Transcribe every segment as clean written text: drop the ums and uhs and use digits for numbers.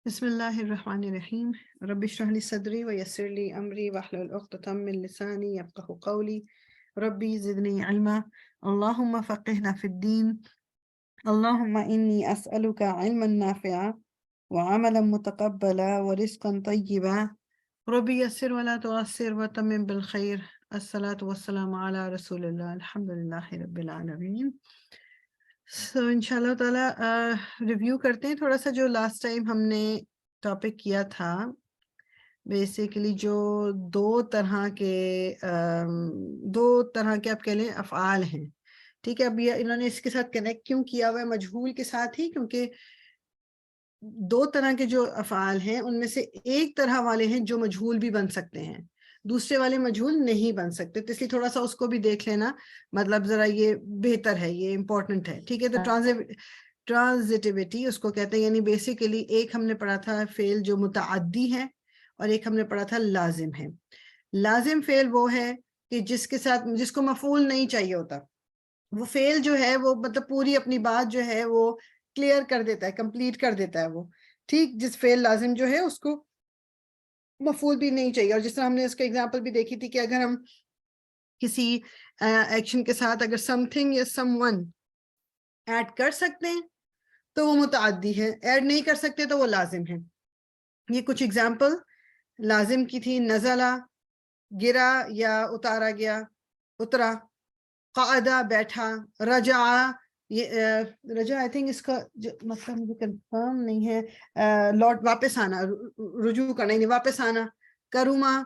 بسم اللہ الرحمن الرحیم رب اشرح لی صدری ویسر لی امری واحلل عقدۃ من لسانی یفقہوا قولی ربی زدنی علما اللہم فقہنا فی الدین اللہم انی اسألک علما نافعا وعملا متقبلا ورزقا طیبا ربی یسر ولا تعسر وتمم بالخیر الصلاة والسلام علی رسول اللہ الحمدللہ رب العالمین۔ انشاءاللہ تعالی ریویو کرتے ہیں تھوڑا سا جو لاسٹ ٹائم ہم نے ٹاپک کیا تھا۔ بیسیکلی جو دو طرح کے آپ کہہ لیں افعال ہیں، ٹھیک ہے۔ اب یہ انہوں نے اس کے ساتھ کنیکٹ کیوں کیا ہوا ہے مجہول کے ساتھ ہی؟ کیونکہ دو طرح کے جو افعال ہیں ان میں سے ایک طرح والے ہیں جو مجہول بھی بن سکتے ہیں، دوسرے والے مجہول نہیں بن سکتے، تو اس لیے تھوڑا سا اس کو بھی دیکھ لینا، مطلب ذرا یہ بہتر ہے، یہ امپورٹنٹ ہے، ٹھیک ہے۔ تو ٹرانزٹیوٹی اس کو کہتے ہیں، یعنی بیسیکلی ایک ہم نے پڑھا تھا فعل جو متعدی ہے اور ایک ہم نے پڑھا تھا لازم ہے۔ لازم فعل وہ ہے کہ جس کو مفعول نہیں چاہیے ہوتا، وہ فعل جو ہے وہ مطلب پوری اپنی بات جو ہے وہ کلیئر کر دیتا ہے، کمپلیٹ کر دیتا ہے وہ، ٹھیک۔ جس فعل لازم جو ہے اس کو مفعول بھی نہیں چاہیے، اور جس طرح ہم نے اس کا ایگزامپل بھی دیکھی تھی کہ اگر ہم کسی ایکشن کے ساتھ اگر سم تھنگ یا سم ون ایڈ کر سکتے ہیں تو وہ متعدی ہے، ایڈ نہیں کر سکتے تو وہ لازم ہے۔ یہ کچھ ایگزامپل لازم کی تھی: نزلہ گرا یا اتارا گیا، اترا، قعدہ بیٹھا، رجع، رجع آئی تھنک اس کا مطلب مجھے کنفرم نہیں ہے، لوٹ واپس آنا، رجوع کرنا یعنی واپس آنا، کروما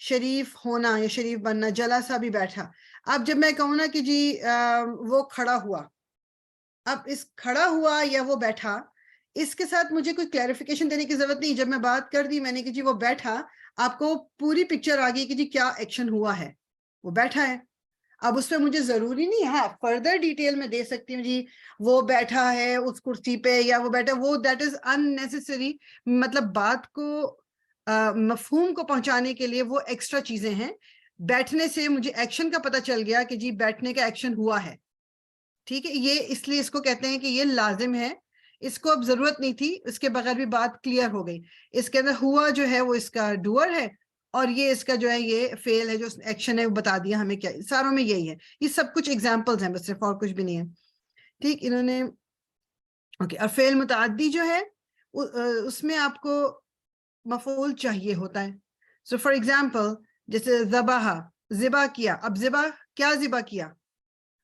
شریف ہونا یا شریف بننا، جلسہ بھی بیٹھا۔ اب جب میں کہوں نا کہ جی وہ کھڑا ہوا، اب اس کھڑا ہوا یا وہ بیٹھا، اس کے ساتھ مجھے کوئی کلیریفیکیشن دینے کی ضرورت نہیں۔ جب میں بات کر دی میں نے کہ جی وہ بیٹھا، آپ کو پوری پکچر آ گئی کہ جی کیا ایکشن ہوا ہے، وہ بیٹھا ہے۔ اب اس پہ مجھے ضروری نہیں، ہاں فردر ڈیٹیل میں دے سکتی ہوں، جی وہ بیٹھا ہے اس کرسی پہ یا وہ بیٹھا، وہ دیٹ از unnecessary، مطلب بات کو مفہوم کو پہنچانے کے لیے وہ ایکسٹرا چیزیں ہیں۔ بیٹھنے سے مجھے ایکشن کا پتہ چل گیا کہ جی بیٹھنے کا ایکشن ہوا ہے، ٹھیک ہے۔ یہ اس لیے اس کو کہتے ہیں کہ یہ لازم ہے، اس کو اب ضرورت نہیں تھی، اس کے بغیر بھی بات کلیئر ہو گئی۔ اس کے اندر ہوا جو ہے وہ اس کا ڈوئر ہے، اور یہ اس کا جو ہے یہ فعل ہے، جو ایکشن ہے وہ بتا دیا ہمیں کیا۔ ساروں میں یہی ہے، یہ سب کچھ ایگزامپلز ہیں بس، صرف اور کچھ بھی نہیں ہے، ٹھیک۔ انہوں نے اوکے، اور فعل متعدی جو ہے اس میں آپ کو مفعول چاہیے ہوتا ہے۔ سو فار ایگزامپل جیسے ذبح، ذبح کیا، اب ذبح کیا ذبح کیا،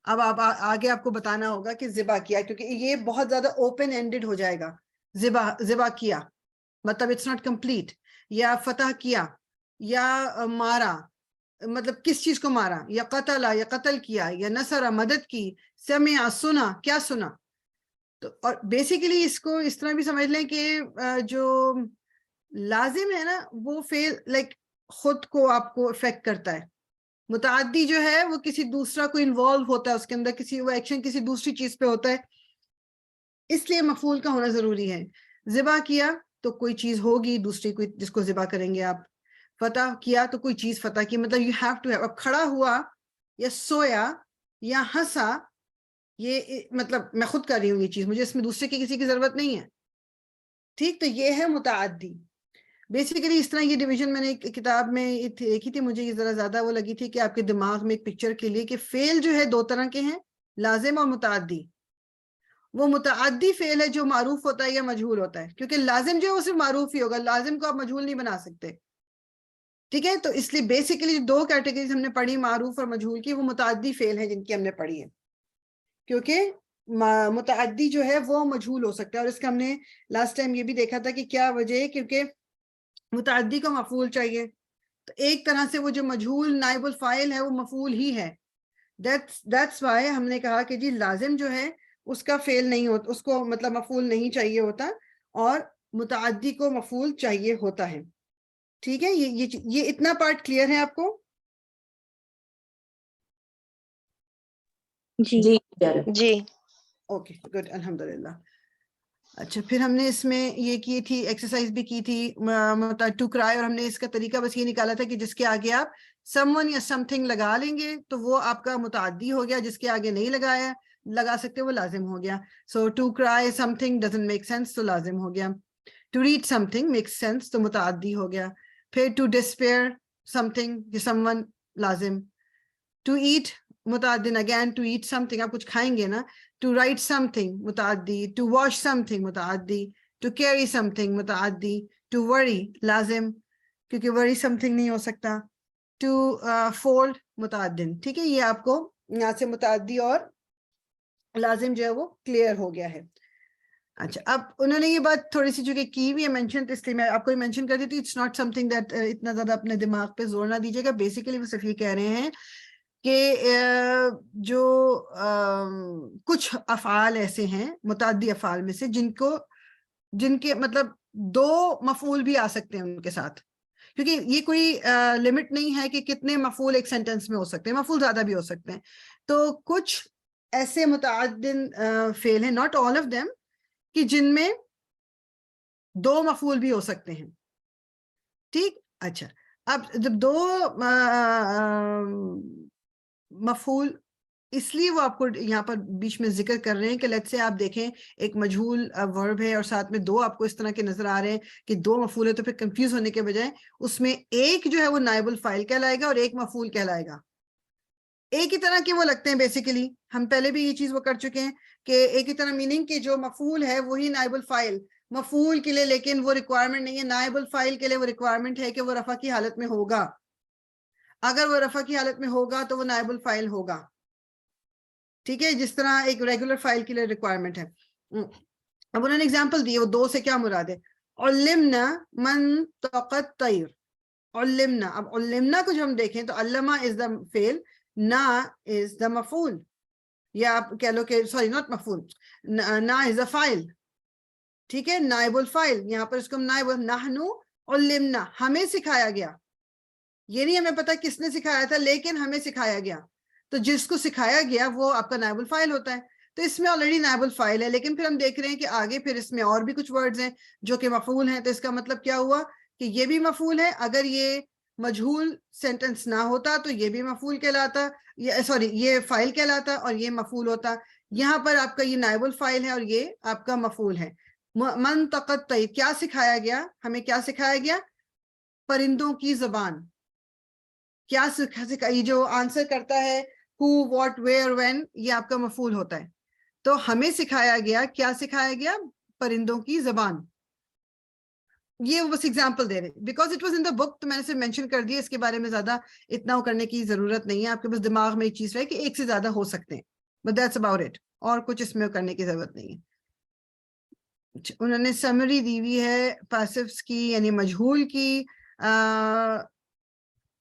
اب آپ آگے آپ کو بتانا ہوگا کہ ذبح کیا، کیونکہ یہ بہت زیادہ اوپن اینڈڈ ہو جائے گا۔ ذبح کیا مطلب اٹس ناٹ کمپلیٹ، یا فتح کیا، یا مارا مطلب کس چیز کو مارا، یا قتل، یا قتل کیا، یا نصر مدد کی، سمع سنا، کیا سنا۔ تو اور بیسیکلی اس کو اس طرح بھی سمجھ لیں کہ جو لازم ہے نا وہ فعل لائک خود کو آپ کو افیکٹ کرتا ہے، متعدی جو ہے وہ کسی دوسرا کو انوالو ہوتا ہے، اس کے اندر کسی وہ ایکشن کسی دوسری چیز پہ ہوتا ہے، اس لیے مفعول کا ہونا ضروری ہے۔ ذبح کیا تو کوئی چیز ہوگی دوسری، کوئی جس کو ذبح کریں گے آپ۔ فتح کیا تو کوئی چیز فتح کی، مطلب یو ہیو ٹو ہیو۔ اب کھڑا ہوا یا سویا یا ہنسا، یہ مطلب میں خود کر رہی ہوں یہ چیز، مجھے اس میں دوسرے کی کسی کی ضرورت نہیں ہے، ٹھیک۔ تو یہ ہے متعدی۔ بیسیکلی اس طرح یہ ڈویژن میں نے ایک کتاب میں دیکھی تھی، مجھے یہ ذرا زیادہ وہ لگی تھی کہ آپ کے دماغ میں ایک پکچر کے لیے کہ فعل جو ہے دو طرح کے ہیں، لازم اور متعدی۔ وہ متعدی فعل ہے جو معروف ہوتا ہے یا مجہول ہوتا ہے، کیونکہ لازم جو ہے وہ صرف معروف ہی ہوگا، لازم کو آپ مجہول نہیں بنا سکتے، ٹھیک ہے۔ تو اس لیے بیسیکلی دو کیٹیگریز ہم نے پڑھی معروف اور مجہول کی، وہ متعدی فعل ہیں جن کی ہم نے پڑھی ہے، کیونکہ متعدی جو ہے وہ مجہول ہو سکتا ہے۔ اور اس کا ہم نے لاسٹ ٹائم یہ بھی دیکھا تھا کہ کیا وجہ ہے، کیونکہ متعدی کو مفعول چاہیے، تو ایک طرح سے وہ جو مجہول نائب الفاعل ہے وہ مفعول ہی ہے۔ that's why ہم نے کہا کہ جی لازم جو ہے اس کا فعل نہیں ہوتا، اس کو مطلب مفعول نہیں چاہیے ہوتا، اور متعدی کو مفعول چاہیے ہوتا ہے، ٹھیک ہے۔ یہ اتنا پارٹ کلیئر ہے آپ کو؟ جی جی اوکے گڈ، الحمدللہ۔ اچھا، پھر ہم نے اس میں یہ کی تھی ایکسرسائز بھی کی تھی ٹو کرائے، اور ہم نے اس کا طریقہ بس یہ نکالا تھا کہ جس کے آگے آپ سم ون یا سم تھنگ لگا لیں گے تو وہ آپ کا متعدی ہو گیا، جس کے آگے نہیں لگا سکتے وہ لازم ہو گیا۔ سو ٹو کرائے some thing doesn't make sense, تو لازم ہو گیا، to read something makes sense تو متعدی ہو گیا. پھر to despair something کہ someone لازم. to eat متعدن again to eat something آپ کچھ کھائیں گے نا. to write something متعدی. to wash something متعدی. to carry something متعدی. to worry لازم کیونکہ worry something نہیں ہو سکتا. to fold متعدن. ٹھیک ہے, یہ آپ کو یہاں سے متعدی اور لازم جو ہے وہ کلیئر ہو گیا ہے. اچھا, اب انہوں نے یہ بات تھوڑی سی جو کہ کی ہوئی ہے مینشن, اس لیے میں آپ کو مینشن کر دیتی ہوں. It's not something that اتنا زیادہ اپنے دماغ پہ زور نہ دیجیے گا. بیسیکلی وہ صرف یہ کہہ رہے ہیں کہ جو کچھ افعال ایسے ہیں متعدی افعال میں سے جن کے مطلب دو مفعول بھی آ سکتے ہیں ان کے ساتھ, کیونکہ یہ کوئی لمٹ نہیں ہے کہ کتنے مفعول ایک سینٹینس میں ہو سکتے ہیں, مفعول زیادہ بھی ہو سکتے ہیں. تو کچھ ایسے متعدد فعل ہیں, ناٹ آل آف دیم, کہ جن میں دو مفعول بھی ہو سکتے ہیں. ٹھیک, اچھا, اب جب دو مفعول, اس لیے وہ آپ کو یہاں پر بیچ میں ذکر کر رہے ہیں کہ لیٹ سے آپ دیکھیں ایک مجہول ورب ہے اور ساتھ میں دو آپ کو اس طرح کے نظر آ رہے ہیں کہ دو مفعول ہے, تو پھر کنفیوز ہونے کے بجائے اس میں ایک جو ہے وہ نائب الفاعل کہلائے گا اور ایک مفعول کہلائے گا. ایک ہی طرح کے وہ لگتے ہیں بیسیکلی, ہم پہلے بھی یہ چیز وہ کر چکے ہیں کہ ایک ہی طرح میننگ کہ جو مفعول ہے وہی نائب الفاعل مفعول کے لیے, لیکن وہ ریکوائرمنٹ نہیں ہے. نائب الفاعل کے لیے وہ ریکوائرمنٹ ہے کہ وہ رفع کی حالت میں ہوگا. اگر وہ رفع کی حالت میں ہوگا تو وہ نائب الفاعل ہوگا. ٹھیک ہے, جس طرح ایک ریگولر فائل کے لیے ریکوائرمنٹ ہے. اب انہوں نے ایگزامپل دی, وہ دو سے کیا مراد ہے. علمنا منطق الطیر. علمنا, اب علمنا کو جو ہم دیکھیں تو علمہ از دا فعل, نا از دا مفعول, یا آپ کہہ لو کہ سوری ناٹ مفعول, نا از دا فاعل. ٹھیک ہے, نائب الفاعل, یہاں پر اس کو نائب, نحنو علمنا, ہمیں سکھایا گیا. یہ نہیں ہمیں پتا کس نے سکھایا تھا, لیکن ہمیں سکھایا گیا. تو جس کو سکھایا گیا وہ آپ کا نائب الفاعل ہوتا ہے. تو اس میں آلریڈی نائب الفاعل ہے, لیکن پھر ہم دیکھ رہے ہیں کہ آگے پھر اس میں اور بھی کچھ ورڈز ہیں جو کہ مفعول ہیں. تو اس کا مطلب کیا ہوا کہ یہ بھی مفعول ہے. اگر یہ مجہول سینٹنس نہ ہوتا تو یہ بھی مفعول کہلاتا, سوری یہ فاعل کہلاتا اور یہ مفعول ہوتا. یہاں پر آپ کا یہ نائب الفاعل ہے اور یہ آپ کا مفعول ہے. منطق الطیر, کیا سکھایا گیا, ہمیں کیا سکھایا گیا, پرندوں کی زبان. کیا یہ جو آنسر کرتا ہے who, what, where, when, یہ آپ کا مفعول ہوتا ہے. تو ہمیں سکھایا گیا, کیا سکھایا گیا, پرندوں کی زبان. یہ بس ایگزامپل دے رہے ہیں بیکاز اٹ واز ان دا بک, تو میں نے صرف مینشن کر دیا. اس کے بارے میں زیادہ اتنا کرنے کی ضرورت نہیں ہے. آپ کے بس دماغ میں ایک چیز رہے کہ ایک سے زیادہ ہو سکتے ہیں, بٹ دیٹس اباؤٹ اٹ, اور کچھ اس میں کرنے کی ضرورت نہیں ہے. انہوں نے سمری دی ہوئی ہے پیسوز کی, یعنی مجہول کی.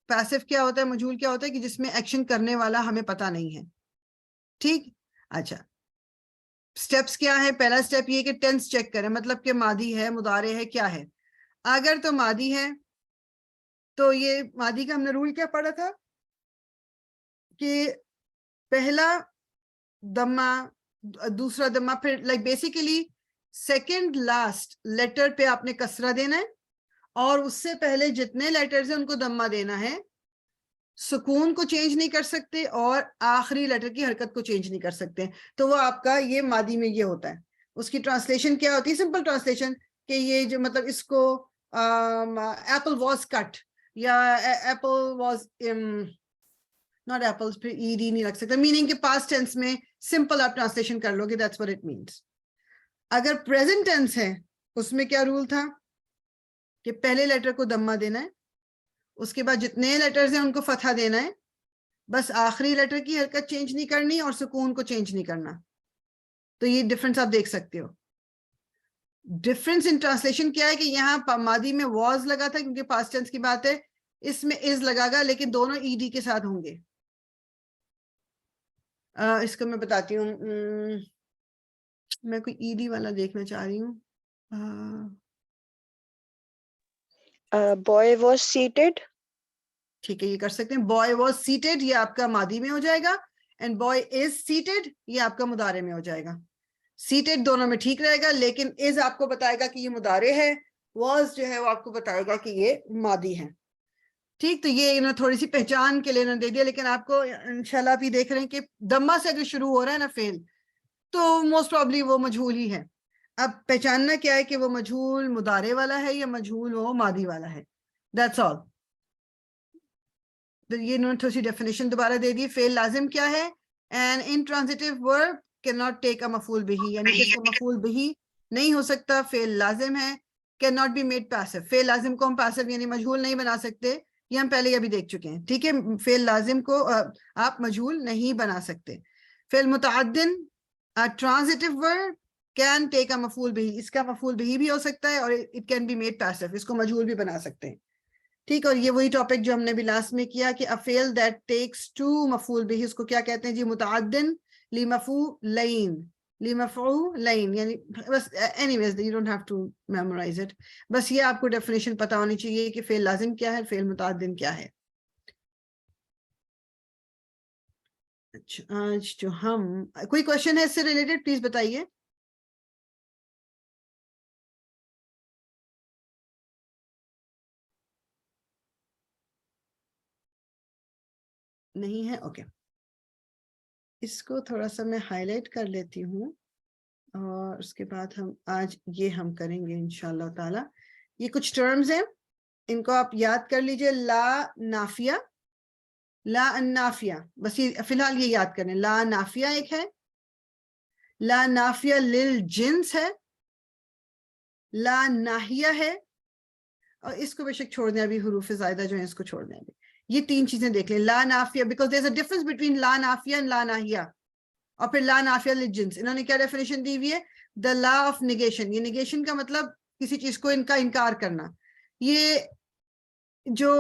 پیسو کیا ہوتا ہے, مجہول کیا ہوتا ہے کہ جس میں ایکشن کرنے والا ہمیں پتہ نہیں ہے. ٹھیک, اچھا, سٹیپس کیا ہے. پہلا سٹیپ یہ کہ ٹینس چیک کریں, مطلب کہ ماضی ہے, مضارع ہے, کیا ہے. اگر تو ماضی ہے تو یہ ماضی کا ہم نے رول کیا پڑھا تھا کہ پہلا دمہ, دوسرا دمہ, پھر like basically second last letter پہ آپ نے کسرہ دینا ہے, اور اس سے پہلے جتنے لیٹرز ہیں ان کو دمہ دینا ہے. سکون کو چینج نہیں کر سکتے اور آخری لیٹر کی حرکت کو چینج نہیں کر سکتے. تو وہ آپ کا یہ ماضی میں یہ ہوتا ہے. اس کی ٹرانسلیشن کیا ہوتی ہے, سمپل ٹرانسلیشن, کہ یہ جو مطلب اس کو ایپل واز کٹ, یا ایپل واز ناٹ ایپل, پھر ای ڈی نہیں رکھ سکتا, میننگ کہ پاسٹ ٹینس میں سمپل آپ ٹرانسلیشن کر لو گے, دیٹس واٹ اٹ مینس. اگر پریزنٹ ٹینس ہے اس میں کیا رول تھا کہ پہلے لیٹر کو دمہ دینا ہے, اس کے بعد جتنے لیٹرز ہیں ان کو فتحہ دینا ہے, بس آخری لیٹر کی حرکت چینج نہیں کرنی اور سکون کو چینج نہیں کرنا. تو یہ ڈفرنس آپ دیکھ سکتے ہو. ڈفرنس ان ٹرانسلیشن کیا ہے کہ یہاں ماضی میں واز لگا تھا کیونکہ پاسٹ ٹینس کی بات ہے, اس میں از لگا گا, لیکن دونوں ای ڈی کے ساتھ ہوں گے. اس کو میں بتاتی ہوں, میں کوئی ای ڈی والا دیکھنا چاہ رہی ہوں. boy was seated. ٹھیک ہے, یہ کر سکتے ہیں. boy was seated یہ آپ کا ماضی میں ہو جائے گا, and boy is seated یہ آپ کا مضارع میں ہو جائے گا. seated دونوں میں ٹھیک رہے گا, لیکن is آپ کو بتائے گا کہ یہ مضارع ہے, was جو ہے وہ آپ کو بتائے گا کہ یہ ماضی ہے. ٹھیک, تو یہ انہوں نے تھوڑی سی پہچان کے لیے انہوں نے دے دیا, لیکن آپ کو انشاءاللہ آپ یہ دیکھ رہے ہیں کہ دمہ سے اگر شروع ہو رہا ہے نا فعل, تو موسٹ پرابلی وہ مجہول ہی ہے. اب پہچاننا کیا ہے کہ وہ مجھول مضارع والا ہے یا مجھول وہ ماضی والا ہے. That's all. یہ انہوں نے تھوڑی سی ڈیفینیشن دوبارہ دے دی. فعل لازم کیا ہے؟ an intransitive verb cannot take a مفعول به, یعنی کہ اس کا مفعول به نہیں ہو سکتا. فعل لازم ہے. cannot be made passive. فعل لازم کو ہم passive یعنی مجھول نہیں بنا سکتے, یہ ہم پہلے ابھی دیکھ چکے ہیں. ٹھیک ہے, فعل لازم کو آپ مجھول نہیں بنا سکتے. فعل متعدن transitive verb can take a مفعول به, اس کا مفعول به بھی ہو سکتا ہے اور it can be made passive, اس کو مجھول بھی بنا سکتے ہیں. ٹھیک, اور یہ وہی ٹاپک جو ہم نے بھی لاسٹ میں کیا کہ a fail that takes two مفعول به, اس کو کیا کہتے ہیں جی؟ متعدن لمفعولین. لمفعولین یعنی بس anyways you don't have to memorize it, بس یہ آپ کو ڈیفینیشن پتا ہونی چاہیے کہ فعل لازم کیا ہے, فعل متعدن کیا ہے. اچھا, آج جو ہم کوئی کوشچن ہے اس سے ریلیٹڈ پلیز بتائیے. نہیں ہے؟ اوکے, اس کو تھوڑا سا میں ہائی لائٹ کر لیتی ہوں اور اس کے بعد ہم آج یہ ہم کریں گے انشاءاللہ تعالی. یہ کچھ ٹرمز ہیں, ان کو آپ یاد کر لیجئے. لا نافیہ, لا النافیہ, بس یہ فی الحال یہ یاد کریں. لا نافیہ ایک ہے, لا نافیہ للجنس ہے, لا ناہیہ ہے, اور اس کو بے شک چھوڑ دیں ابھی, حروف زائدہ جو ہیں اس کو چھوڑ دیں ابھی. یہ تین چیزیں دیکھ لیں. لا نافیہ, because there is a difference between لا نافیہ اینڈ لا ناہیہ. اور پھر لا نافیہ للجنس, انہوں نے کیا ڈیفینیشن دی ہوئی ہے؟ دا لا آف نیگیشن. یہ نیگیشن کا مطلب کسی چیز کو ان کا انکار کرنا. یہ جو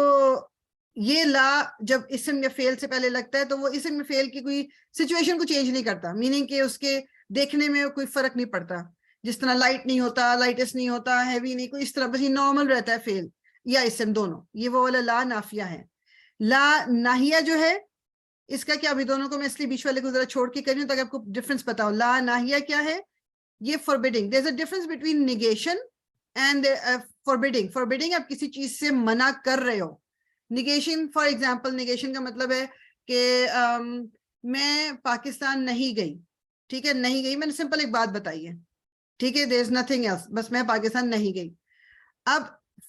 یہ لا جب اسم یا فعل سے پہلے لگتا ہے تو وہ اسم یا فعل کی کوئی سچویشن کو چینج نہیں کرتا, میننگ کہ اس کے دیکھنے میں کوئی فرق نہیں پڑتا. جس طرح لائٹ نہیں ہوتا, لائٹس نہیں ہوتا, ہیوی نہیں, کوئی اس طرح, بس یہ نارمل رہتا ہے فعل یا اسم دونوں. یہ وہ والا لا نافیہ ہے. لا ناہیہ جو ہے اس کا کیا, ابھی دونوں کو میں اس لیے بیچ والے کو ذرا چھوڑ کے کر رہی ہوں تاکہ آپ کو ڈفرنس پتا ہو. لا ناہیہ کیا ہے؟ یہ forbidding. There is a difference between negation and forbidding. Forbidding آپ کسی چیز سے منع کر رہے ہو. نیگیشن فار ایگزامپل, نیگیشن کا مطلب ہے کہ میں پاکستان نہیں گئی. ٹھیک ہے, نہیں گئی, میں نے سمپل ایک بات بتائی ہے. ٹھیک ہے, دیر از نتھنگ ایلس, بس میں پاکستان نہیں گئی. اب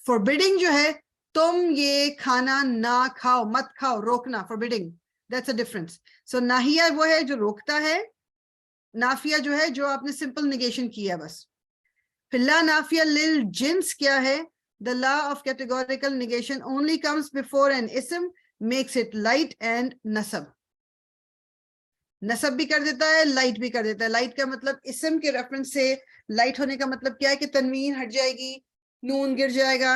فوربیڈنگ جو ہے, تم یہ کھانا نہ کھاؤ, مت کھاؤ, روکنا, فوربیڈنگ. That's a difference. سو ناہیہ وہ ہے جو روکتا ہے, نافیہ جو ہے جو آپ نے سمپل نیگیشن کیا بس. پھر لا نافیہ للجنس کیا ہے؟ The law of categorical negation only comes before an ism, makes it light and nasab. نصب بھی کر دیتا ہے, لائٹ بھی کر دیتا ہے. لائٹ کا مطلب اسم کے ریفرنس سے لائٹ ہونے کا مطلب کیا ہے کہ تنوین ہٹ جائے گی, نون گر جائے گا.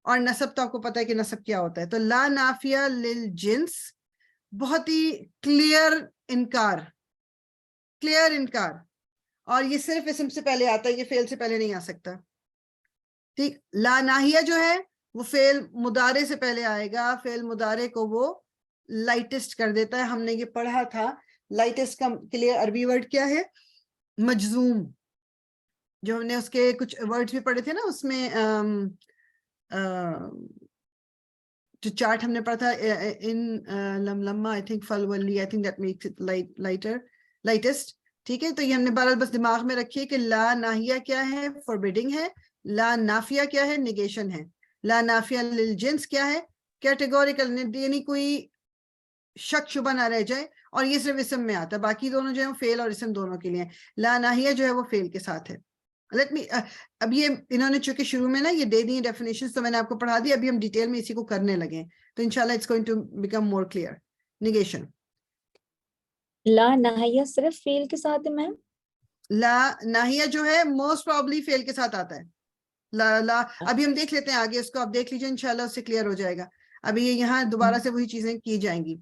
اور نصب تو آپ کو پتا ہے کہ نصب کیا ہوتا ہے. تو لا نافیہ للجنس بہت ہی کلیئر انکار, کلیئر انکار. اور یہ صرف اسم سے پہلے آتا ہے, یہ فعل سے پہلے نہیں آ سکتا. ٹھیک, لا ناہیہ جو ہے وہ فعل مضارع سے پہلے آئے گا. فعل مضارع کو وہ لائٹسٹ کر دیتا ہے. ہم نے یہ پڑھا تھا, لائٹسٹ کا کے لیے عربی ورڈ کیا ہے؟ مجزوم. جو ہم نے اس کے کچھ ورڈز بھی پڑھے تھے نا, اس میں جو چارٹ ہم نے پڑھا تھا, ان لملما I think fully, I think that makes it lighter, lightest. ٹھیک ہے, تو یہ ہم نے بہرحال بس دماغ میں رکھیے کہ لا ناہیہ کیا ہے؟ فوربیڈنگ ہے. لا نافیہ کیا ہے؟ نیگیشن ہے. لا نافیہ للجنس کیا ہے؟ کیٹیگوریکل, یعنی کوئی شک شبہ نہ رہ جائے. اور یہ صرف اسم میں آتا ہے, باقی دونوں جو ہے فعل اور اسم دونوں کے لیے. لا ناہیہ جو ہے وہ فعل کے ساتھ ہے. لیٹ می, اب یہ انہوں نے چونکہ شروع میں نا یہ دے دی ڈیفینیشن, تو میں نے آپ کو پڑھا دی. ابھی ہم ڈیٹیل میں اسی کو کرنے لگے ہیں, تو انشاءاللہ it's going to become more clear. Negation. لا ناہیہ صرف فعل کے ساتھ ہے میم؟ لا ناہیہ جو ہے موسٹ پرابلی فعل کے ساتھ آتا ہے. لا ابھی ہم دیکھ لیتے ہیں آگے, اس کو آپ دیکھ لیجیے, انشاءاللہ اس سے کلیئر ہو جائے گا. ابھی یہ یہاں دوبارہ سے وہی چیزیں کی جائیں گی.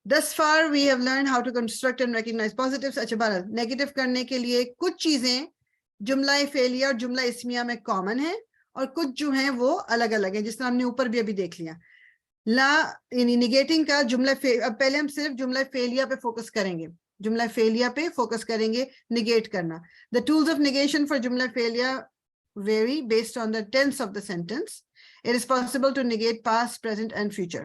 Thus far we have learned how to construct and recognize positives. اچھا بہرحال نیگیٹو کرنے کے لیے کچھ چیزیں جملہ فعلیہ اور جملہ اسمیہ میں کامن ہیں, اور کچھ جو ہیں وہ الگ الگ ہیں, جس طرح ہم نے اوپر بھی ابھی دیکھ لیا. لا یعنی نیگیٹنگ کا جملہ اب پہلے ہم صرف جملہ فعلیہ پہ فوکس کریں گے, جملہ فعلیہ پہ فوکس کریں گے, نیگیٹ کرنا. The tools of negation for جملہ فعلیہ vary based on the tense of the sentence. It is possible to negate past, present and future.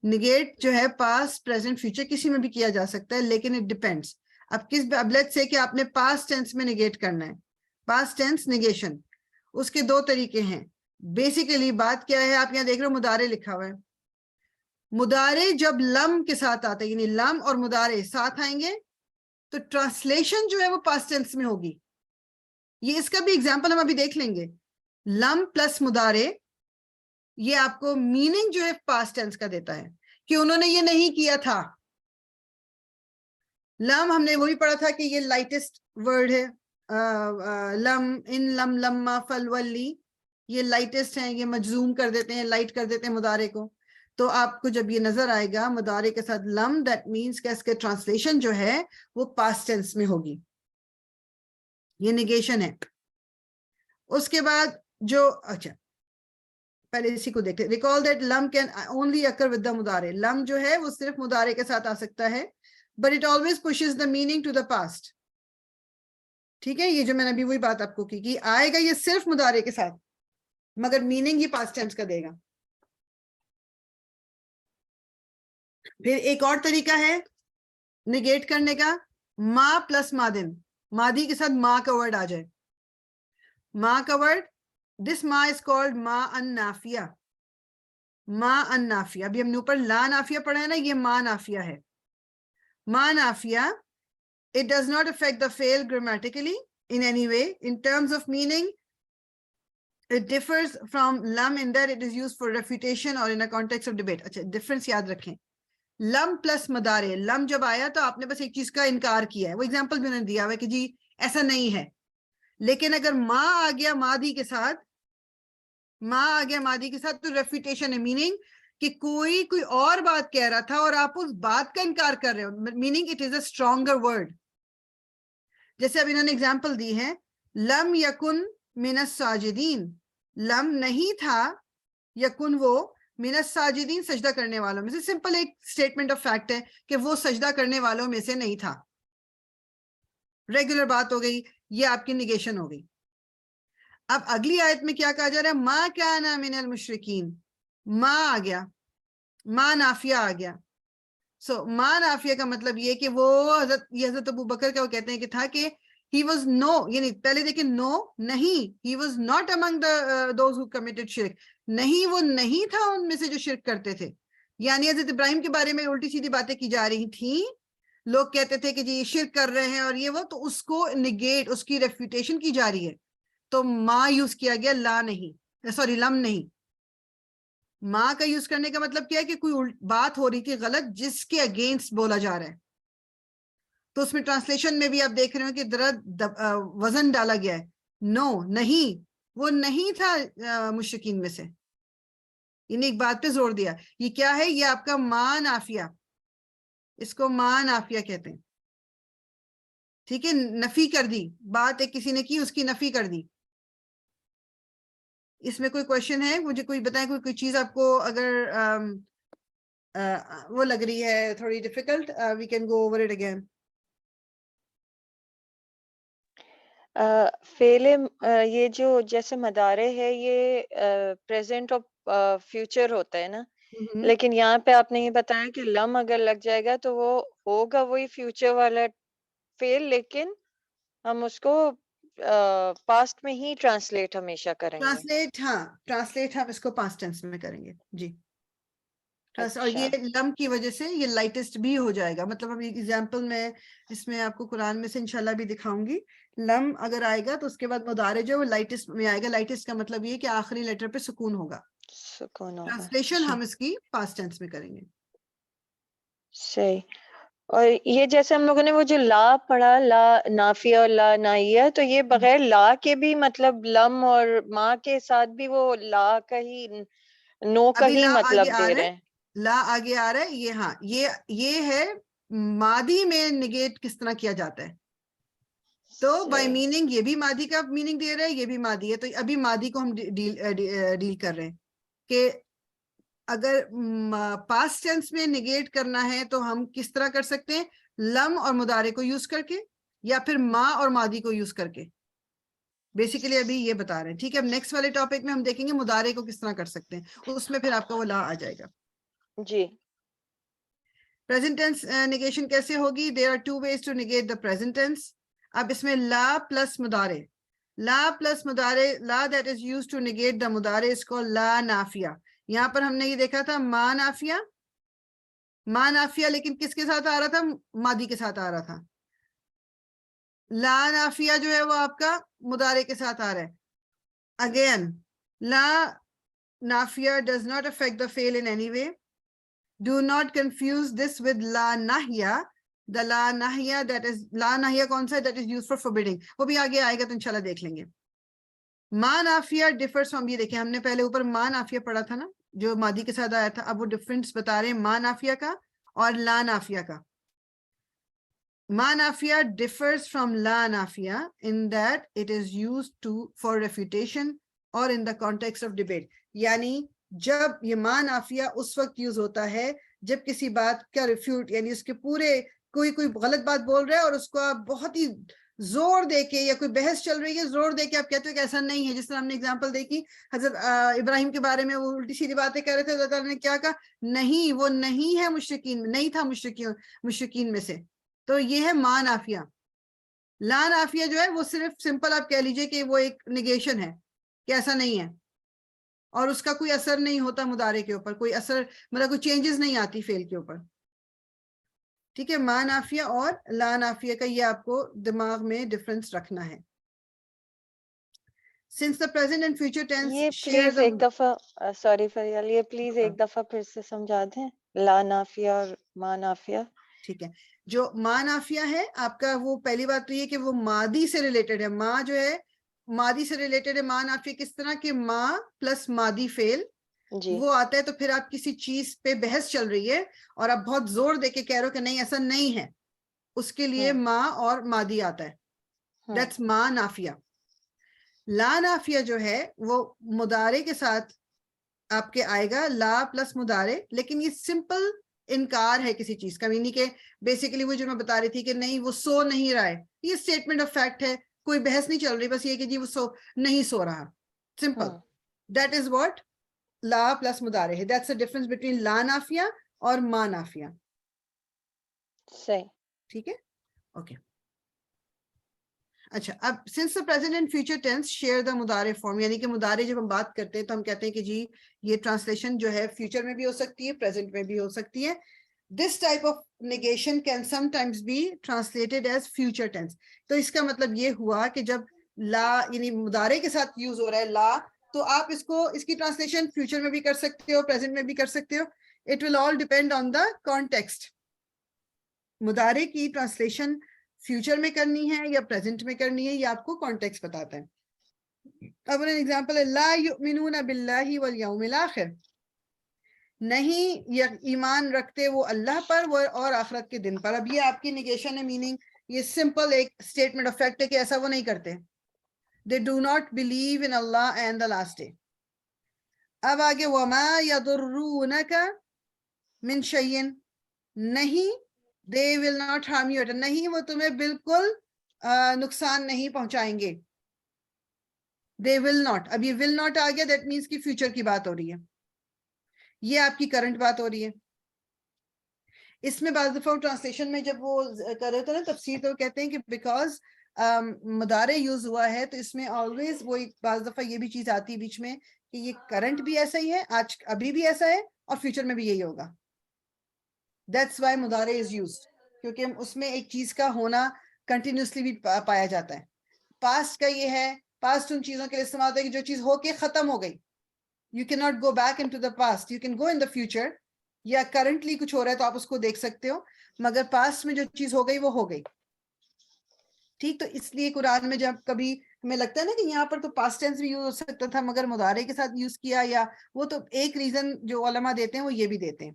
negate جو ہے past, present, future کسی میں بھی کیا جا سکتا ہے, لیکن it depends. اب کس اب لیٹس سے کہ آپ نے past tense میں negate کرنا ہے, past tense negation. اس کے دو طریقے ہیں. بیسیکلی بات کیا ہے, آپ یہاں دیکھ رہے ہو مدارے لکھا ہوا ہے. مدارے جب لم کے ساتھ آتے ہیں, یعنی لم اور مدارے ساتھ آئیں گے تو ٹرانسلیشن جو ہے وہ پاسٹ ٹینس میں ہوگی. یہ اس کا بھی ایگزامپل ہم ابھی دیکھ لیں گے. لم پلس مدارے یہ آپ کو میننگ جو ہے پاسٹ ٹینس کا دیتا ہے کہ انہوں نے یہ نہیں کیا تھا. لم ہم نے وہی پڑھا تھا کہ یہ لائٹسٹ ورڈ ہے. لم ان لم لما فلولی, یہ لائٹسٹ ہیں, یہ مجزوم کر دیتے ہیں, لائٹ کر دیتے ہیں مدارے کو. تو آپ کو جب یہ نظر آئے گا مدارے کے ساتھ لم, دیٹ مینس کہ اس کے ٹرانسلیشن جو ہے وہ پاسٹ ٹینس میں ہوگی. یہ نیگیشن ہے. اس کے بعد جو اچھا پہلے اسی کو دیکھتے, ریکال دیٹ لم can only occur with the مدارے. لم جو ہے وہ صرف مدارے کے ساتھ آ سکتا ہے, but it always pushes the meaning to the past. ٹھیک ہے, یہ جو میں نے ابھی وہی بات آپ کو کی کہ آئے گا یہ صرف مدارے کے ساتھ مگر میننگ یہ پاسٹ ٹینس کا دے گا. پھر ایک اور طریقہ ہے نگیٹ کرنے کا, ما پلس مادن. مادی کے ساتھ ما کا ورڈ آ جائے. ما کا ورڈ, دس ما از کالڈ ما ان نافیہ. ما ان نافیہ, ابھی ہم نے اوپر لا نافیہ پڑھا ہے نا, یہ ما نافیہ ہے. ما نافیہ, it does not affect the fail grammatically in any way. In terms of meaning, it differs from lam in that it is used for refutation or in a context of debate. اچھا difference یاد رکھیں. لم plus مدارے, لم جب آیا تو آپ نے بس ایک چیز کا انکار کیا ہے, وہ ایگزامپل بھی انہوں نے دیا ہوا ہے کہ جی ایسا نہیں ہے. لیکن اگر ما آ گیا مادی کے ساتھ, ما آ گیا مادی کے ساتھ تو ریفیوٹیشن ہے, میننگ کہ کوئی اور بات کہہ رہا تھا اور آپ اس بات کا انکار کر رہے ہو, meaning it is a stronger word. جیسے اب انہوں نے اگزامپل دی ہے, لم یکن من الساجدین, لم نہیں تھا, یکن وہ, من الساجدین سجدہ کرنے والوں میں سے. سمپل ایک اسٹیٹمنٹ آف فیکٹ ہے کہ وہ سجدہ کرنے والوں میں سے نہیں تھا. ریگولر بات ہو گئی, یہ آپ کی نیگیشن ہو گئی. اب اگلی آیت میں کیا کہا جا رہا ہے, ما کان من المشرکین. ما آ گیا, ما نافیہ آ گیا. سو ما نافیہ کا مطلب یہ کہ وہ حضرت ابو بکر کا وہ کہتے ہیں کہ تھا کہ he was no, یعنی پہلے دیکھیں no نہیں, he was not among those who committed shirk. نہیں, وہ نہیں تھا ان میں سے جو شرک کرتے تھے. یعنی حضرت ابراہیم کے بارے میں الٹی سیدھی باتیں کی جا رہی تھیں. لوگ کہتے تھے کہ جی یہ شرک کر رہے ہیں اور یہ وہ, تو اس کو نگیٹ, اس کی ریفیوٹیشن کی جا رہی ہے. تو ما یوز کیا گیا, لا نہیں, سوری لم نہیں. ماں کا یوز کرنے کا مطلب کیا ہے کہ کوئی بات ہو رہی تھی غلط جس کے اگینسٹ بولا جا رہا ہے. تو اس میں ٹرانسلیشن میں بھی آپ دیکھ رہے ہو کہ ذرا وزن ڈالا گیا ہے. نو نہیں, وہ نہیں تھا مشرکین میں سے. انہیں ایک بات پہ زور دیا. یہ کیا ہے, یہ آپ کا ما نافیہ, اس کو ما نافیہ کہتے ہیں. ٹھیک ہے, نفی کر دی بات, ایک کسی نے کی اس کی نفی کر دی. اس میں کوئی کوشچن ہے, مجھے کوئی بتائیں, کوئی چیز آپ کو اگر وہ لگ رہی ہے تھوڑی difficult, we can go over it again. فعل یہ جو جیسے مدارے ہے یہ پریزنٹ اور فیوچر ہوتا ہے نا, لیکن یہاں پہ آپ نے یہ بتایا کہ لم اگر لگ جائے گا تو وہ ہوگا وہی فیوچر والا فعل, لیکن ہم اس کو پاسٹ میں ہی ٹرانسلیٹ ہمیشہ کریں گے. ٹرانسلیٹ, ہاں ٹرانسلیٹ ہم اس کو پاسٹ ٹینس میں کریں گے جی. اور یہ اچھا. لم کی وجہ سے یہ لائٹسٹ بھی ہو جائے گا. مطلب اب ایگزامپل میں اس میں آپ کو قرآن میں سے انشاءاللہ بھی دکھاؤں گی. لم اگر آئے گا تو اس کے بعد مضارع جو وہ لائٹسٹ میں آئے گا. لائٹسٹ کا مطلب یہ کہ آخری لیٹر پہ سکون ہوگا. سکون ہوگا. ٹرانسلیشن جی ہم اس کی پاسٹ ٹینس میں کریں گے. صحیح. اور یہ جیسے ہم لوگوں نے وہ جو لا پڑھا, لا نافیہ اور لا ناہیہ, تو یہ بغیر لا کے بھی مطلب لم اور ماں کے ساتھ بھی وہ لا کا ہی, نو کا ابھی ہی لا آگے مطلب آ دے رہا رہے ہے, ہیں. لا آگے آ رہا ہے. یہ ہاں یہ ہے مادی میں نگیٹ کس طرح کیا جاتا ہے. تو بائی صحیح. میننگ یہ بھی مادی کا میننگ دے رہا ہے, یہ بھی مادی ہے. تو ابھی مادی کو ہم ڈیل کر رہے ہیں کہ اگر پاسٹ ٹینس میں نگیٹ کرنا ہے تو ہم کس طرح کر سکتے ہیں, لم اور مضارع کو یوز کر کے یا پھر ما اور مادی کو یوز کر کے. بیسیکلی ابھی یہ بتا رہے ہیں. ٹھیک ہے, اب نیکسٹ والے ٹاپک میں ہم دیکھیں گے مضارع کو کس طرح کر سکتے ہیں. اس میں پھر آپ کا وہ لا آ جائے گا. جی. پریزنٹ ٹینس نیگیشن کیسے ہوگی؟ There are 2 ways to negate the present tense. اب اس میں لا پلس مضارع, لا پلس مدارے, لا that is used to negate the مدارے is called لا نافیہ. یہاں پر ہم نے یہ دیکھا تھا ما نافیہ, ما نافیہ لیکن کس کے ساتھ آ رہا تھا؟ ماضی کے ساتھ آ رہا تھا. لا نافیہ جو ہے وہ آپ کا مدارے کے ساتھ آ رہا ہے. Again, law نافیہ does not affect the fail in any way. Do not confuse this with law ناہیہ. The law ناہیہ that is, لا ناہیہ کون سا ہے؟ That is used for forbidding. وہ بھی آگے آئے گا تو انشاءاللہ دیکھ لیں گے. ما نافیہ differs from, یہ دیکھیں ہم نے پہلے اوپر ما نافیہ پڑھا تھا نا جو ماضی کے ساتھ آیا تھا, اب وہ ڈفرنس بتا رہے ہیں ما نافیہ کا اور لا نافیہ کا. ما نافیہ differs from law نافیہ in that it is used for refutation or in the context of debate. یعنی جب یہ ما نافیہ اس وقت یوز ہوتا ہے جب کسی بات کا ریفیوٹ, یعنی اس کے پورے کوئی غلط بات بول رہا ہے اور اس کو آپ بہت ہی زور دے کے, یا کوئی بحث چل رہی ہے زور دے کے آپ کہتے ہو کہ ایسا نہیں ہے. جس طرح ہم نے اگزامپل دیکھی حضرت ابراہیم کے بارے میں, وہ الٹی سیدھی باتیں کہہ رہے تھے, اللہ تعالیٰ نے کیا کہا؟ نہیں, وہ نہیں ہے مشرکین میں, نہیں تھا مشرکین میں سے. تو یہ ہے ما نافیہ. لا نافیہ جو ہے وہ صرف سمپل آپ کہہ لیجئے کہ وہ ایک نیگیشن ہے کہ ایسا نہیں ہے, اور اس کا کوئی اثر نہیں ہوتا مضارع کے اوپر, کوئی اثر مطلب کوئی چینجز نہیں آتی فعل کے اوپر. ٹھیک ہے, ما نافیہ اور لا نافیہ کا یہ آپ کو دماغ میں ڈفرنس رکھنا ہے. Since the present and future tense یہ share پلیز the, ایک دفعہ, سوری فریال, یہ پلیز ایک دفعہ پھر سے سمجھا دیں, لا نافیہ اور ما نافیہ. ٹھیک ہے, جو ما نافیہ ہے آپ کا, وہ پہلی بات تو یہ کہ وہ ماضی سے ریلیٹڈ ہے. ما جو ہے ماضی سے ریلیٹڈ ہے. ما نافیہ کس طرح کہ ما پلس ماضی فعل جی وہ آتا ہے, تو پھر آپ کسی چیز پہ بحث چل رہی ہے اور آپ بہت زور دے کے کہہ رہے ہو کہ نہیں ایسا نہیں ہے, اس کے لیے ما اور ماضی آتا ہے. دیٹس ما نافیہ. لا نافیہ جو ہے وہ مضارع کے ساتھ آپ کے آئے گا, لا پلس مضارع, لیکن یہ سمپل انکار ہے کسی چیز کا. یعنی کہ بیسیکلی وہ جو میں بتا رہی تھی کہ نہیں وہ سو نہیں رہا ہے, یہ اسٹیٹمنٹ آف فیکٹ ہے, کوئی بحث نہیں چل رہی, بس یہ کہ جی وہ نہیں سو رہا, سمپل. دیٹ از واٹ لا پلس مضارع ہے. دیٹس اے ڈفرنس بٹوین لا نافیہ اور ما نافیہ. صحیح, ٹھیک ہے, اوکے. اچھا, اب since the present and future tense share the مضارع form, یعنی کہ مضارع جب ہم بات کرتے ہیں تو ہم کہتے ہیں کہ جی یہ ٹرانسلیشن جو ہے فیوچر میں بھی ہو سکتی ہے, پریزنٹ میں بھی ہو سکتی ہے. This type of negation can sometimes be translated as future tense. تو اس کا مطلب یہ ہوا کہ جب لا یعنی مضارع کے ساتھ یوز ہو رہا ہے لا, تو آپ اس کی ٹرانسلیشن فیوچر میں بھی کر سکتے ہو, پریزنٹ میں بھی کر سکتے ہو. It will all depend on the context. مضارع کی ٹرانسلیشن فیوچر میں کرنی ہے یا پریزنٹ میں کرنی ہے, یہ آپ کو کانٹیکسٹ بتاتا ہے. اب ایگزامپل ہے لا یؤمنون باللہ والیوم الآخر, نہیں ایمان رکھتے وہ اللہ پر اور آخرت کے دن پر. اب یہ آپ کی نیگیشن ہے, میننگ یہ سمپل ایک اسٹیٹمنٹ آف فیکٹ ہے کہ ایسا وہ نہیں کرتے. they do not believe in Allah and the last day. اب آگے وما یضرونک من شیء, نہیں they will not harm you, نہیں وہ تمہیں بالکل نقصان نہیں پہنچائیں گے. they will not, اب یہ will not آ گیا, that means کہ فیوچر کی بات ہو رہی ہے, یہ آپ کی کرنٹ بات ہو رہی ہے. اس میں بعض دفعہ ٹرانسلیشن میں جب وہ کر رہے تھے نا تفسیر, تو کہتے ہیں کہ بیکاز مضارع یوز ہوا ہے تو اس میں آلویز وہ بعض دفعہ یہ بھی چیز آتی ہے بیچ میں کہ یہ کرنٹ بھی ایسا ہی ہے, آج ابھی بھی ایسا ہے اور فیوچر میں بھی یہی ہوگا. That's why مضارع is used, کیونکہ اس میں ایک چیز کا ہونا کنٹینیوسلی بھی پایا جاتا ہے. پاسٹ کا یہ ہے, پاسٹ ان چیزوں کے لیے استعمال ہوتا ہے کہ جو چیز ہو کے ختم ہو گئی. You cannot go back into the past, you can go in the future, یا کرنٹلی کچھ ہو رہا ہے تو آپ اس کو دیکھ سکتے ہو, مگر پاسٹ میں جو چیز ہو گئی وہ ہو گئی. ٹھیک, تو اس لیے قرآن میں جب کبھی ہمیں لگتا ہے نا کہ یہاں پر تو پاسٹ ٹینس بھی یوز ہو سکتا تھا مگر مضارع کے ساتھ یوز کیا, یا وہ تو ایک ریزن جو علماء دیتے ہیں وہ یہ بھی دیتے ہیں.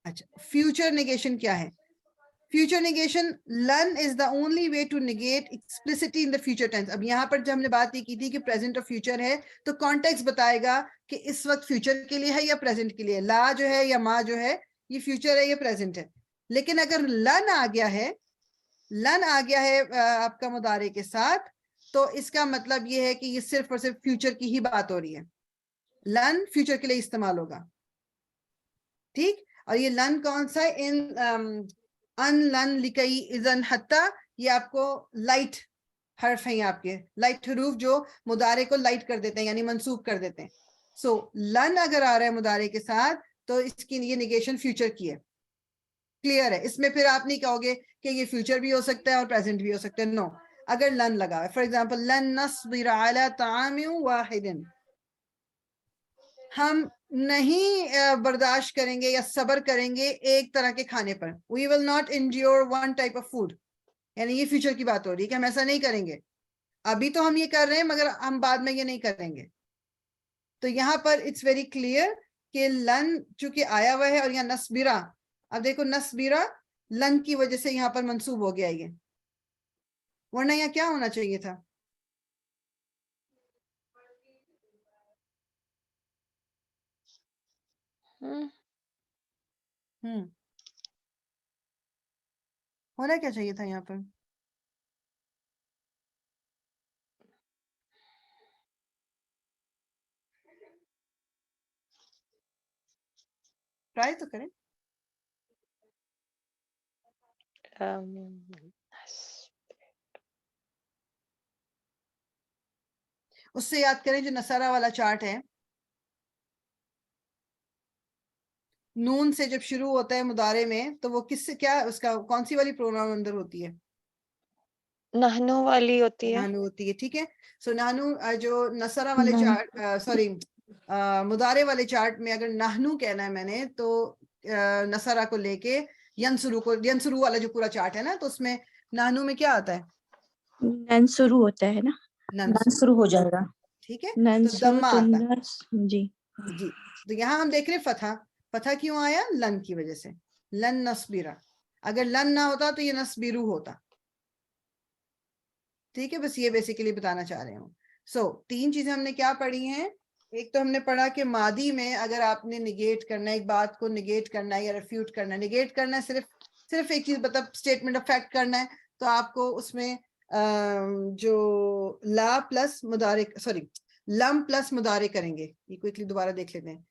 اچھا, فیوچر نیگیشن کیا ہے؟ Future negation, learn is the only way to negate explicitly in the future tense. اب یہاں پر جب ہم نے بات یہ کی تھی کہ پریزنٹ اور فیوچر ہے تو کانٹیکسٹ بتائے گا کہ اس وقت فیوچر کے لیے ہے یا پریزنٹ کے لیے. لا جو ہے یا ما جو ہے یہ فیوچر ہے یا پریزنٹ ہے. لیکن اگر لن آ گیا ہے, لن آ گیا ہے آپ کا مضارع کے ساتھ, تو اس کا مطلب یہ ہے کہ یہ صرف اور صرف فیوچر کی ہی بات ہو رہی ہے. لن فیوچر کے لیے استعمال ہوگا. ٹھیک, اور یہ لن کون سا ہے؟ ان لن لکئی اذن حتی, یہ آپ کو لائٹ حرف ہیں آپ کے, لائٹ حروف جو مضارع کو لائٹ کر دیتے ہیں یعنی منسوب کر دیتے ہیں. سو لن اگر آ رہا ہے مضارع کے ساتھ تو اس کی یہ نیگیشن فیوچر کی ہے. کلیئر ہے؟ اس میں پھر آپ نہیں کہو گے کہ یہ فیوچر بھی ہو سکتا ہے اور پریزنٹ بھی ہو سکتا ہے. نو, اگر لن لگا ہے, فار ایگزامپل لن نصبر علی طعام واحد, ہم نہیں برداشت کریں گے یا صبر کریں گے ایک طرح کے کھانے پر. We will not endure one type of food, یعنی یہ فیوچر کی بات ہو رہی ہے کہ ہم ایسا نہیں کریں گے. ابھی تو ہم یہ کر رہے ہیں مگر ہم بعد میں یہ نہیں کریں گے. تو یہاں پر اٹس ویری کلیئر کہ لن چونکہ آیا ہوا ہے, اور یہاں نصبرا, اب دیکھو نصبرا لن کی وجہ سے یہاں پر منسوب ہو گیا یہ, ورنہ یہاں کیا ہونا چاہیے تھا؟ ہونا کیا چاہیے تھا یہاں پر؟ ٹرائی تو کریں. اس سے یاد کریں جو نصارہ والا چارٹ ہے, نون سے جب شروع ہوتا ہے مضارع میں تو وہ کس سے, کیا اس کا کون سی والی پروناؤن اندر ہوتی ہے؟ نحنو والی ہوتی ہے. نانو ہوتی ہے. ٹھیک ہے, سو نانو جو نصارہ والے چارٹ, سوری مضارع والے چارٹ میں اگر نحنو کہنا ہے میں نے, تو نصارہ کو لے کے ینسرو کو, ینسرو والا جو پورا چارٹ ہے نا, تو اس میں نانو میں کیا آتا ہے؟ ننسرو ہوتا ہے نا, ننسرو ہو جائے گا. ٹھیک ہے, تو ننسرو دمہ تو آتا جی ہے. جی, تو یہاں ہم دیکھ رہے فتح. فتح کیوں آیا؟ لن کی وجہ سے. لن نصبرا, اگر لن نہ ہوتا تو یہ نصبرو ہوتا. ٹھیک ہے, بس یہ بیسیکلی بتانا چاہ رہے ہوں. سو تین چیزیں ہم نے کیا پڑھی ہیں. ایک تو ہم نے پڑھا کہ ماضی میں اگر آپ نے نگیٹ کرنا ہے, ایک بات کو نگیٹ کرنا ہے یا ریفیوٹ کرنا ہے. نگیٹ کرنا ہے صرف ایک چیز, مطلب اسٹیٹمنٹ آف فیکٹ کرنا ہے, تو آپ کو اس میں جو لا پلس مضارع, سوری لم پلس مضارع کریں گے. یہ کوئکلی دوبارہ دیکھ لیتے ہیں.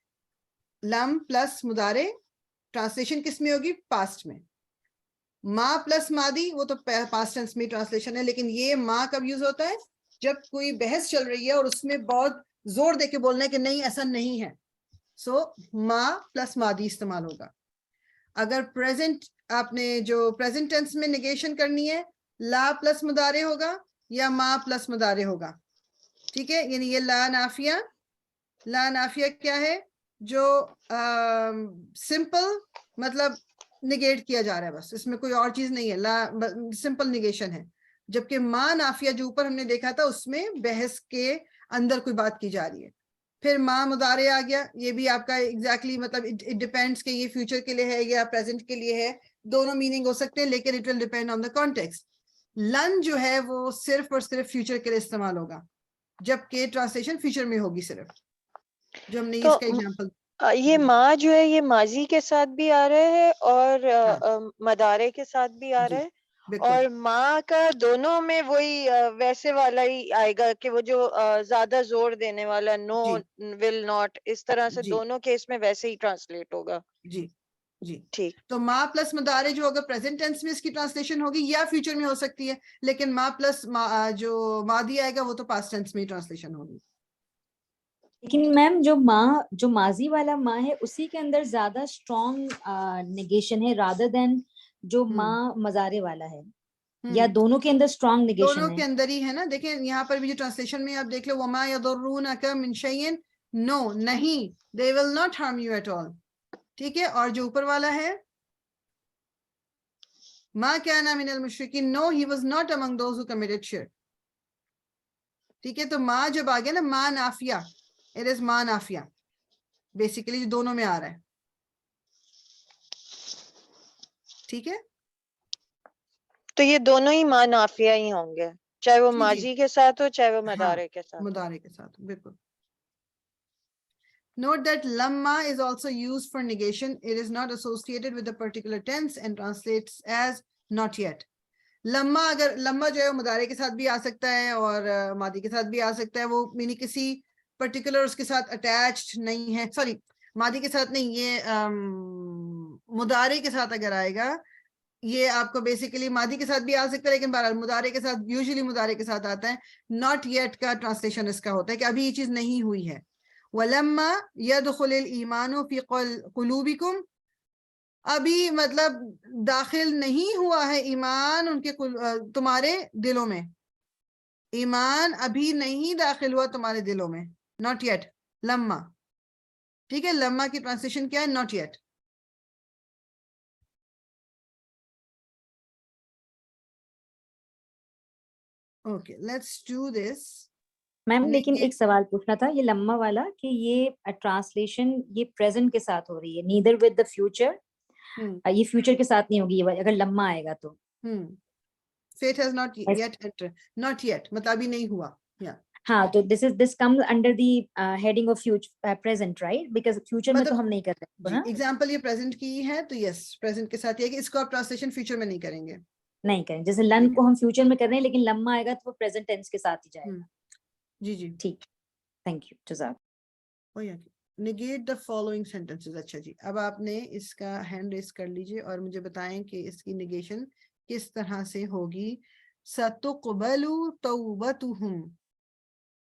لم پلس مضارع ٹرانسلیشن کس میں ہوگی؟ پاسٹ میں. ما پلس ماضی وہ تو پاسٹ ٹینس میں ٹرانسلیشن ہے, لیکن یہ ما کب یوز ہوتا ہے؟ جب کوئی بحث چل رہی ہے اور اس میں بہت زور دے کے بولنا ہے کہ نہیں ایسا نہیں ہے. سو ما پلس ماضی استعمال ہوگا. اگر پریزنٹ, آپ نے جو پریزنٹ ٹینس میں نیگیشن کرنی ہے, لا پلس مضارع ہوگا یا ما پلس مضارع ہوگا. ٹھیک ہے, یعنی یہ لا نافیہ. لا نافیہ کیا ہے؟ جو سمپل مطلب نگیٹ کیا جا رہا ہے, بس اس میں کوئی اور چیز نہیں ہے, لا سمپل نگیشن ہے. جبکہ ما نافیہ جو اوپر ہم نے دیکھا تھا اس میں بحث کے اندر کوئی بات کی جا رہی ہے. پھر ما مضارع آ گیا, یہ بھی آپ کا ایگزیکٹلی مطلب اٹ ڈیپینڈس کہ یہ فیوچر کے لیے ہے یا پریزنٹ کے لیے ہے. دونوں میننگ ہو سکتے ہیں, لیکن it will depend on the context. لن جو ہے وہ صرف اور صرف فیوچر کے لیے استعمال ہوگا, جبکہ ٹرانسلیشن فیوچر میں ہوگی صرف, جو ہم نے اس کا ایگزامپل. یہ ما جو ہے یہ ماضی کے ساتھ بھی آ رہا ہے اور مضارع کے ساتھ بھی آ رہا ہے, اور ما کا دونوں میں وہی ویسے والا ہی آئے گا کہ وہ جو زیادہ زور دینے والا نو ول ناٹ, اس طرح سے دونوں کیس میں ویسے ہی ٹرانسلیٹ ہوگا. جی جی ٹھیک. تو ما پلس مضارع جو ہوگا پریزنٹ ٹینس میں اس کی ٹرانسلیشن ہوگی یا فیوچر میں ہو سکتی ہے, لیکن ما پلس جو ماضی آئے گا وہ تو پاسٹ ٹینس میں ٹرانسلیشن ہوگی. لیکن میم جو ماضی والا ما ہے اسی کے اندر زیادہ اسٹرانگ نیگیشن ہے رادر دین جو ما مضارع والا ہے, یا دونوں کے اندر اسٹرانگ نیگیشن ہے؟ دونوں کے اندر ہی ہے نا. دیکھیں یہاں پر بھی جو ٹرانسلیشن میں آپ دیکھ لو, وما یضرونک من شیء, نو نہیں, they will not harm you at all. ٹھیک ہے, اور جو اوپر والا ہے ما کان من المشرکین, no he was not among those who committed shirk. ٹھیک ہے, تو ما جب آ گیا نا ما نافیہ, it is ما نافیہ بیسیکلی جو دونوں میں آ رہا ہے. ٹھیک ہے, تو یہ دونوں ہی ما نافیہ ہی ہوں گے, چاہے وہ ماضی کے ساتھ ہو چاہے وہ مضارع کے ساتھ. مضارع کے ساتھ, بالکل. Note that lamma is also used for negation. It is not associated with a particular tense and translates as not yet. لما, اگر لما جو ہے مضارع کے ساتھ بھی آ سکتا ہے اور ماضی کے ساتھ بھی آ سکتا ہے, وہ مینی کسی پرٹیکولر اس کے ساتھ اٹیچڈ نہیں ہے. سوری ماضی کے ساتھ نہیں, یہ مضارع کے ساتھ اگر آئے گا یہ آپ کو بیسیکلی ماضی کے ساتھ بھی آ سکتا ہے، لیکن بہرحال مضارع کے ساتھ، یوزلی مضارع کے ساتھ آتا ہے. ناٹ یٹ کا ٹرانسلیشن اس کا ہوتا ہے کہ ابھی یہ چیز نہیں ہوئی ہے. وَلَمَّا يَدْخُلِ الْإِيمَانُ فِي قُلُوبِكُمْ، ابھی مطلب داخل نہیں ہوا ہے ایمان ان کے تمہارے دلوں میں. ایمان ابھی نہیں داخل ہوا تمہارے دلوں میں. ناٹ یٹ، لما. ٹھیک ہے، لما کی ٹرانسلیشن کیا ہے؟ Not yet. Okay, let's do this. Ma'am لیکن ایک سوال پوچھنا تھا، یہ لما والا کہ یہ ٹرانسلیشن یہ پریزنٹ کے ساتھ ہو رہی ہے، نیدر ود دا فیوچر، یہ فیوچر کے ساتھ نہیں ہوگی اگر لما آئے گا تو. Fate has not yet enter, not yet مطلب ابھی نہیں ہوا. ہاں تو this comes under the heading of future present, right? Because future میں تو ہم نہیں کر رہے ہیں. ایگزامپل یہ پریزنٹ کی ہے تو یس پریزنٹ کے ساتھ یہ کہ اس کو آپ ٹرانسلیشن فیوچر میں نہیں کریں گے. نہیں کریں، جیسے لن کو ہم فیوچر میں کر رہے ہیں لیکن لما آئے گا تو وہ پریزنٹ ٹینس کے ساتھ ہی جائے گا. جی جی ٹھیک، تھینک یو، جزاک. negate the following sentences. اچھا جی، اب آپ نے اس کا ہینڈ ریس کر لیجئے اور مجھے بتائیں کہ اس کی نیگیشن کس طرح سے ہوگی. ستقبل توبتهم،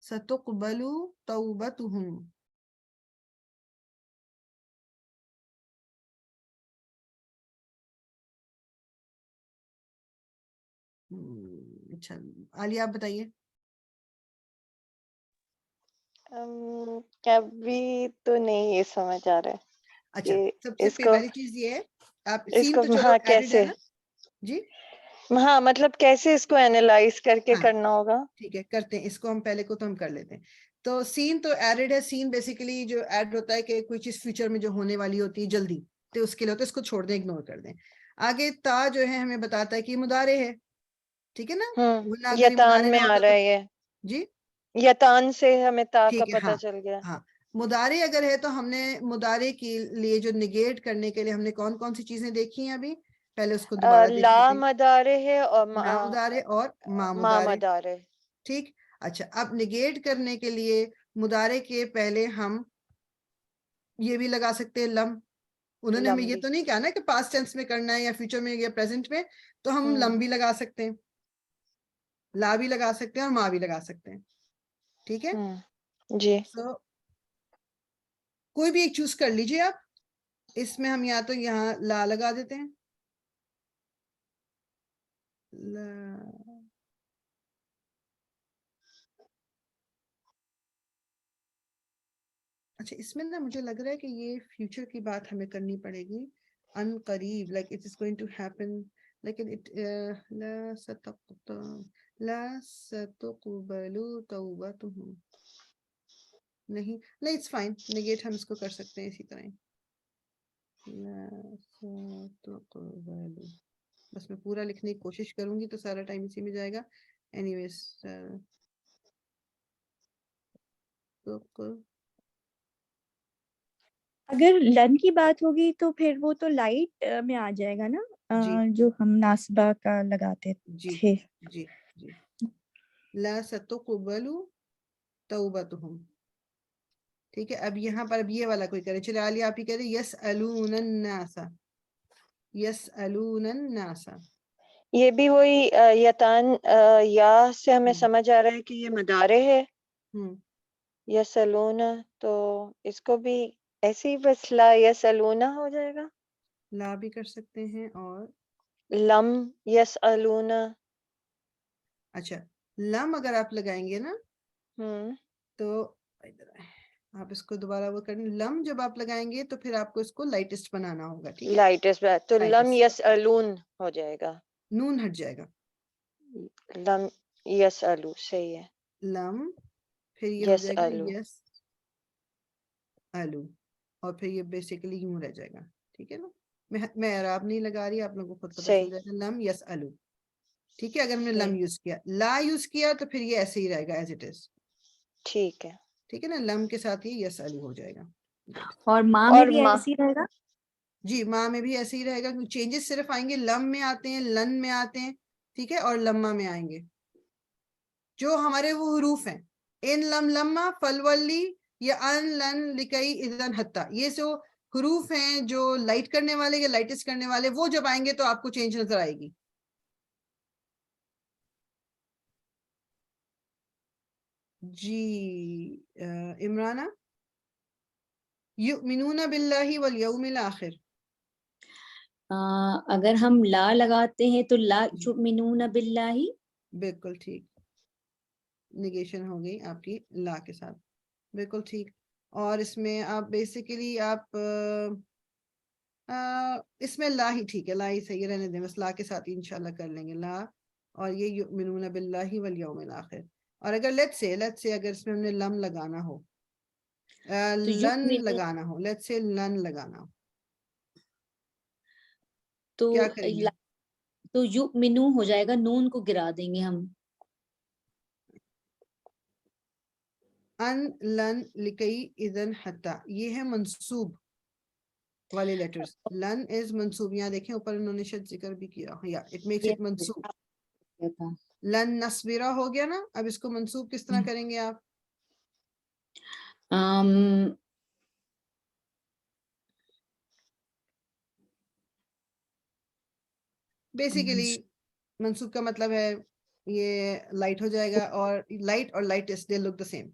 ستقبل توبتهم. اچھا عالیہ آپ بتائیے. ابھی تو نہیں یہ سمجھ آ رہا ہے. اچھا، سب سے پہلی چیز یہ ہے، آپ سین تو چلو ایڈڈ ہے نا جی. ہاں مطلب کیسے اس کو اینالائز کر کے کرنا ہوگا. ٹھیک ہے، کرتے ہیں اس کو، ہم پہلے کو تو ہم کر لیتے ہیں. تو سین تو ایڈڈ ہے. سین بیسیکلی جو ایڈ ہوتا ہے کہ کوئی چیز فیوچر میں جو ہونے والی ہوتی ہے جلدی، تو اس کے لیے ہوتا ہے، اس کو چھوڑ دیں، اگنور کر دیں. آگے تا جو ہے ہمیں بتاتا ہے کہ مضارع ہے. ٹھیک ہے نا، یتان میں آ رہا ہے یہ. جی یتان سے ہمیں تا کا ٹھیک ہے. پتہ چل گیا. ہاں مضارع اگر ہے تو ہم نے مضارع کے لیے جو نگیٹ کرنے کے لیے ہم نے کون کون سی چیزیں دیکھی ہیں ابھی، پہلے اس کو دوبارہ دیکھ لا لیتے ہیں. مدارے ہے اور لا مضارع اور ما ما مضارع. مدارے. ٹھیک. اچھا، اب نگیٹ کرنے کے لیے مضارع کے پہلے ہم یہ بھی لگا سکتے ہیں لم. انہوں نے ہمیں یہ تو نہیں کہا نا کہ پاسٹ ٹینس میں کرنا ہے یا فیوچر میں یا پریزنٹ میں، تو ہم لم بھی لگا سکتے ہیں، لا بھی لگا سکتے ہیں اور ما بھی لگا سکتے ہیں. ٹھیک ہے جی. سو کوئی بھی ایک چوز کر لیجئے آپ. اس میں ہم یا تو یہاں لا لگا دیتے ہیں، اچھا اس میں نا مجھے لگ رہا ہے کہ یہ فیوچر کی بات ہمیں کرنی پڑے گی ان قریب، like it is going to happen, like it لا ستقبلوا توبتهم. نہیں it's fine، negate ہم اس کو کر سکتے ہیں اسی طرح. لا ستقبلوا، بس میں پورا لکھنے کی کوشش کروں گی تو سارا ٹائم اسی میں جائے گا. اینیویز اگر لن کی بات ہوگی تو پھر وہ تو لائٹ میں آ جائے گا نا، جو ہم ناسبہ کا لگاتے تھے. جی جی. لا ستقبلوا توبتهم. ٹھیک ہے، اب یہاں پر اب یہ والا کوئی کرے. چلے عالیہ آپ ہی کہہ رہے یسألون الناس، یسألون الناس. یہ بھی وہی یتان یا سے ہمیں سمجھ آ رہا ہے کہ یہ مدارے ہے. یسألون تو اس کو بھی ایسے ہی بس لا یسألون ہو جائے گا. لا بھی کر سکتے ہیں اور لم یسألون. اچھا لم اگر آپ لگائیں گے نا تو آپ اس کو دوبارہ وہ کریں. لم جب آپ لگائیں گے تو پھر آپ کو اس کو لائٹسٹ بنانا ہوگا. ٹھیک ہے، لائٹسٹ تو لم یسألون ہو جائے گا، نون ہٹ جائے گا. لم یسألو صحیح ہے. لم پھر یہ ہو جائے گا یسألو. یس الو، اور پھر یہ بیسیکلی یوں رہ جائے گا. ٹھیک ہے نا، میں اعراب نہیں لگا رہی، آپ لوگوں کو خود پتہ چل جائے گا. لم یس الو. ٹھیک ہے، اگر ہم نے لم یوز کیا، لا یوز کیا تو پھر یہ ایسے ہی رہے گا ایز اٹ از. ٹھیک ہے. ٹھیک ہے نا، لم کے ساتھ ہی یس الو ہو جائے گا. اور ماں میں بھی ایسے ہی رہے گا. جی ماں میں بھی ایسے ہی رہے گا. چینجز صرف آئیں گے لم میں آتے ہیں، لن میں آتے ہیں. ٹھیک ہے، اور لما میں آئیں گے جو ہمارے وہ حروف ہیں. ان لم لما فل ولی یا ان لن لکئی اذن حتی، یہ سو حروف ہیں جو لائٹ کرنے والے یا لائٹس کرنے والے، وہ جب آئیں گے تو آپ کو چینج نظر آئے گی. جی عمرانہ، یؤمنون باللہ والیوم الآخر. اگر ہم لا لگاتے ہیں تو لا یؤمنون باللہ. بالکل ٹھیک، نگیشن ہو گئی آپ کی لا کے ساتھ، بالکل ٹھیک. اور اس میں آپ بیسیکلی آپ اس میں لا ہی ٹھیک ہے، لا ہی صحیح رہنے دیں، بس لا کے ساتھ ہی انشاءاللہ کر لیں گے لا. اور یہ یؤمنون باللہ والیوم الآخر. اور اگر لیٹ سے اگر اس میں ہم نے لم لگانا ہو، تو لن یؤمنون لگانا ہو، لیٹ سے لن لگانا ہو، تو کیا کریں گے؟ تو یؤمنو ہو جائے گا، نون کو گرا دیں گے ہم. ان لن لکئی اذن حتی، یہ ہے منصوب والے لیٹرز. لن از منصوب، یہاں دیکھیں اوپر انہوں نے شاید ذکر بھی کیا، یا اٹ میکس اٹ منصوب. لن نصبرہ ہو گیا نا، اب اس کو منصوب کس طرح کریں گے آپ؟ بیسیکلی منصوب کا مطلب ہے یہ لائٹ ہو جائے گا، اور لائٹ اور lights they look the same.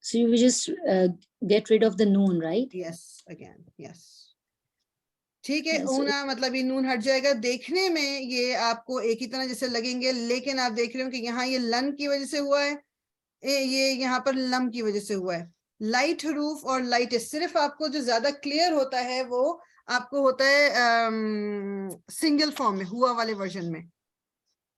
So you just get rid of the noon, right? Yes, again, yes. ٹھیک ہے، Yeah, so اونا مطلب یہ نون ہٹ جائے گا. دیکھنے میں یہ آپ کو ایک ہی طرح جیسے لگیں گے، لیکن آپ دیکھ رہے ہو کہ یہاں یہ لن کی وجہ سے ہوا ہے، یہ یہاں پر لم کی وجہ سے ہوا ہے. لائٹ حروف اور لائٹ صرف آپ کو جو زیادہ کلیئر ہوتا ہے وہ آپ کو ہوتا ہے سنگل فارم میں، ہوا والے ورژن میں.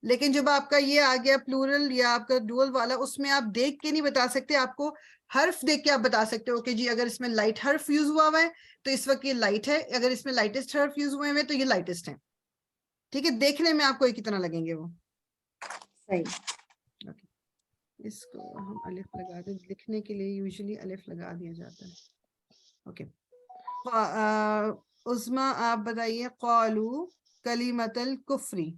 لیکن جب آپ کا یہ آ گیا پلورل یا آپ کا ڈوئل والا، اس میں آپ دیکھ کے نہیں بتا سکتے، آپ کو حرف دیکھ کے آپ بتا سکتے ہو کہ جی اگر اس میں لائٹ حرف یوز ہوا ہے تو اس وقت یہ لائٹ ہے، اگر اس میں لائٹسٹ حرف یوز ہوئے ہیں تو یہ لائٹسٹ ہیں. ٹھیک ہے، دیکھنے میں آپ کو ایک ہی طرح لگیں گے وہ. صحیح. اس کو ہم الف لگا دیں، لکھنے کے لیے یوزلی الف لگا دیا جاتا ہے. اوکے، عظما آپ بتائیے قالو کلمۃ الکفری.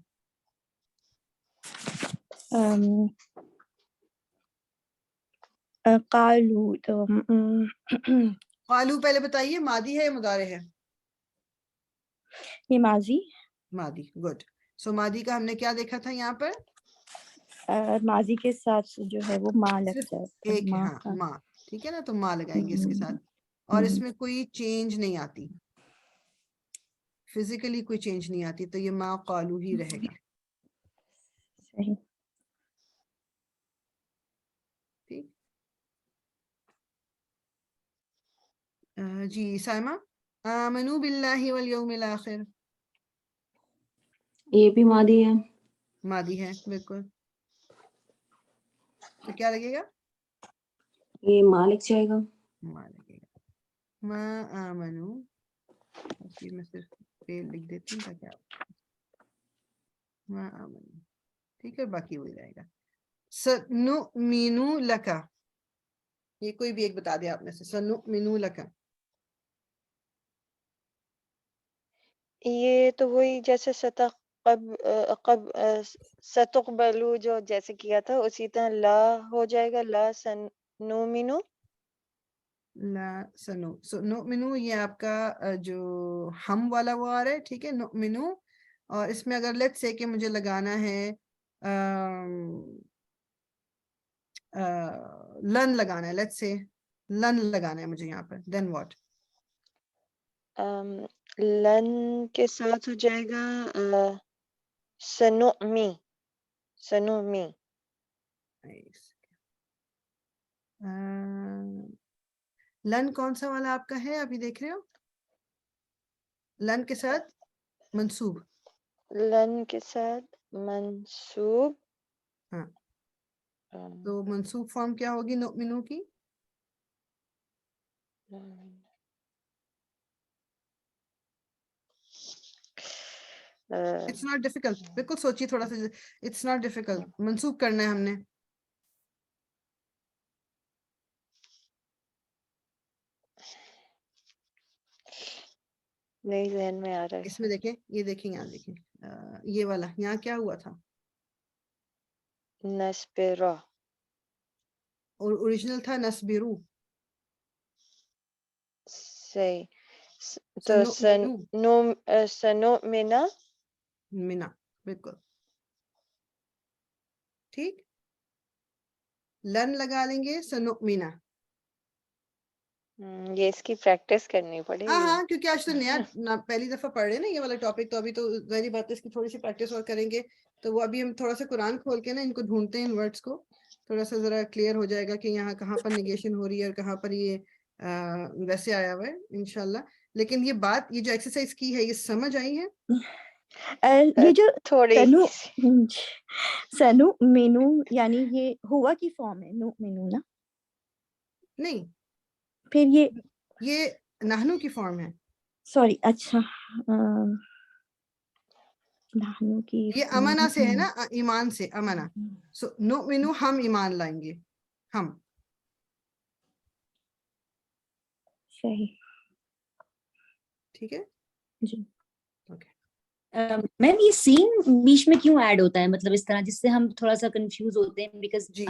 قالو تو قالو پہلے بتائیے ماضی ہے یا مضارع ہے؟ یہ ماضی. ماضی، گڈ. سو ماضی کا ہم نے کیا دیکھا تھا یہاں پر؟ ماضی کے ساتھ جو ہے وہ ماں لگ صرف جاتا ہے. ایک ہے، ماں ہاں کا. ماں. ٹھیک ہے نا، تو ماں لگائیں گے اس کے ساتھ. اور اس میں کوئی چینج نہیں آتی، فزیکلی کوئی چینج نہیں آتی، تو یہ ماں قالو ہی رہے گا. صحیح. ٹھیک. جی سائمہ، آمنو باللہ والیوم الآخر. یہ بھی ماضی ہے. ماضی ہے بالکل، تو کیا لگے گا؟ یہ ماں لگ جائے گا. ماں لگے گا. ما آمنو، میں صرف فیل لکھ دیتی ہوں تاکہ آپ ما آمنو. ٹھیک ہے، باقی وہی رہے گا. سنؤمنو لکا، یہ کوئی بھی ایک بتا دیا آپ نے سے. سنؤمنو لکا، یہ تو وہی جیسے ستقبلو جو جیسے کیا تھا اسی طرح لا ہو جائے گا. لا سنؤمنو. لا نؤمنو یہ آپ کا جو ہم والا وہ آ رہا ہے. ٹھیک ہے، نؤمنو. اور اس میں اگر لیٹ سے کہ مجھے لگانا ہے لن لگانا ہے، لیٹ سے لن لگانا ہے مجھے یہاں پر، دین واٹ؟ لن کے ساتھ ہو جائے گا سنؤمی. سنؤمی. لن کون سا والا آپ کا ہے ابھی دیکھ رہے ہو؟ لن کے ساتھ منصوب. لن کے ساتھ منصوب. ہاں، تو منصوب فارم کیا ہوگی نؤمنو کی؟ اٹس ناٹ ڈیفیکلٹ، بالکل سوچیے تھوڑا سا. اٹس ناٹ ڈیفیکلٹ، منصوب کرنا ہے ہم نے. نہیں ذہن میں آ رہا ہے. اس میں دیکھیں، یہ دیکھیں یہاں دیکھیں، یہ والا یہاں کیا ہوا تھا؟ نسبرا. اور اوریجنل تھا نسبرو. صحیح. تو سنؤمنا منا بالکل ٹھیک. لن لگا لیں گے سنؤمنا. یہ اس کی پریکٹس کرنی پڑے ہاں گی. ہاں کیونکہ آج تو نیا پہلی دفعہ پڑھ رہے ہیں نا یہ والا ٹاپک, تو ابھی تو ظاہری بات ہے اس کی تھوڑی سی پریکٹس اور کریں گے. تو وہ ابھی ہم تھوڑا سا قرآن کھول کے نا ان کو ڈھونڈتے ہیں, ان ورڈس کو, تھوڑا سا ذرا کلیئر ہو جائے گا کہ یہاں کہاں پر نیگیشن ہو رہی ہے اور کہاں پر یہ ویسے آیا ہوا ہے انشاءاللہ. لیکن یہ بات, یہ جو ایکسرسائز کی ہے, یہ سمجھ آئی ہے؟ یہ جو تھوڑی سنو مینو یعنی یہ ہوا کی فارم ہے, نو مینو نا, نہیں پھر یہ نحنو کی فارم ہے. سوری اچھا نحنو کی یہ امنا سے ہے نا, ایمان سے امنا. سو نؤمنو ہم ایمان لائیں گے, ہم. صحیح ٹھیک ہے جی. اوکے. میم یہ سین بیچ میں کیوں ایڈ ہوتا ہے, مطلب اس طرح جس سے ہم تھوڑا سا کنفیوز ہوتے ہیں, بیکاز جی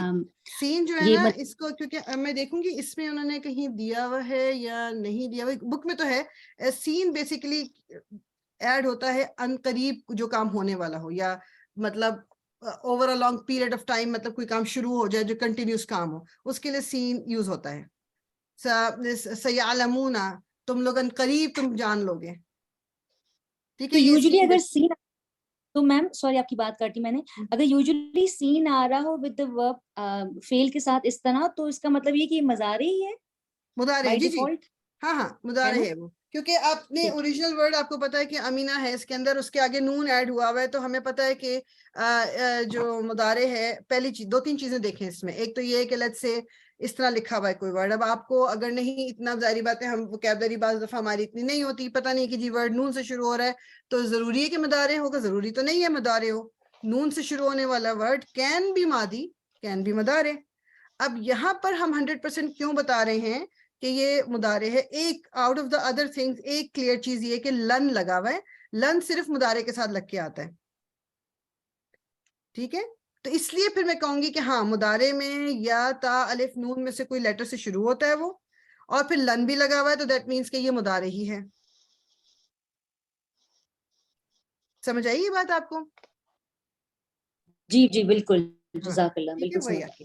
سین جو ہے یہ نا اس کو, کیونکہ میں دیکھوں گی اس میں انہوں نے کہیں دیا ہوا ہے یا نہیں دیا ہوا, بک میں تو ہے. سین بیسیکلی ایڈ ہوتا ہے ان قریب جو کام ہونے والا ہو, یا مطلب over a long period of time, مطلب کوئی کام شروع ہو جائے جو کنٹینیوس کام ہو, اس کے لیے سین یوز ہوتا ہے. سیعلمون, تم لوگ ان قریب تم جان لو گے. ٹھیک تو ہے, یہ یوزلی سین اگر سین, تو میم سوری آپ کی بات کاٹی میں نے, اگر یوزلی سین آ رہا ہو ود ورب فیل کے ساتھ اس طرح, تو اس کا مطلب یہ کہ مضارع ہی ہے مضارع. بائی جی جی ڈیفالٹ. ہاں ہاں مضارع ہے وہ, کیونکہ آپ نے اوریجنل ورڈ آپ کو پتا ہے کہ امینا ہے, اس کے اندر اس کے آگے نون ایڈ ہوا ہوا ہے, تو ہمیں پتا ہے کہ جو مضارع ہے, پہلی چیز, دو تین چیزیں دیکھیں اس میں. ایک تو یہ کہ لیٹس سے اس طرح لکھا ہوا ہے کوئی ورڈ, اب آپ کو اگر نہیں اتنا ظاہری بات ہے, ہم وکیبلری بعض دفعہ ہماری اتنی نہیں ہوتی, پتہ نہیں کہ جی ورڈ نون سے شروع ہو رہا ہے, تو ضروری ہے کہ مضارع ہوگا؟ ضروری تو نہیں ہے مضارع ہو. نون سے شروع ہونے والا ورڈ کین بی ماضی, کین بی مضارع. اب یہاں پر ہم 100% کیوں بتا رہے ہیں کہ یہ مضارع ہے؟ ایک out of the other things ایک کلیئر چیز یہ کہ لن لگا ہوا ہے, لن صرف مضارع کے ساتھ لگ کے آتا ہے. ٹھیک ہے, تو اس لیے پھر میں کہوں گی کہ ہاں مضارع میں یا تا الف نون میں سے کوئی لیٹر سے شروع ہوتا ہے وہ, اور پھر لن بھی لگا ہوا ہے, تو دیٹ مینس کہ یہ مضارع ہی ہے. سمجھ آئی یہ بات آپ کو؟ جی جی بالکل, ہاں جزاک اللہ, ٹھیک ہے, بالکل وہی سمجھ.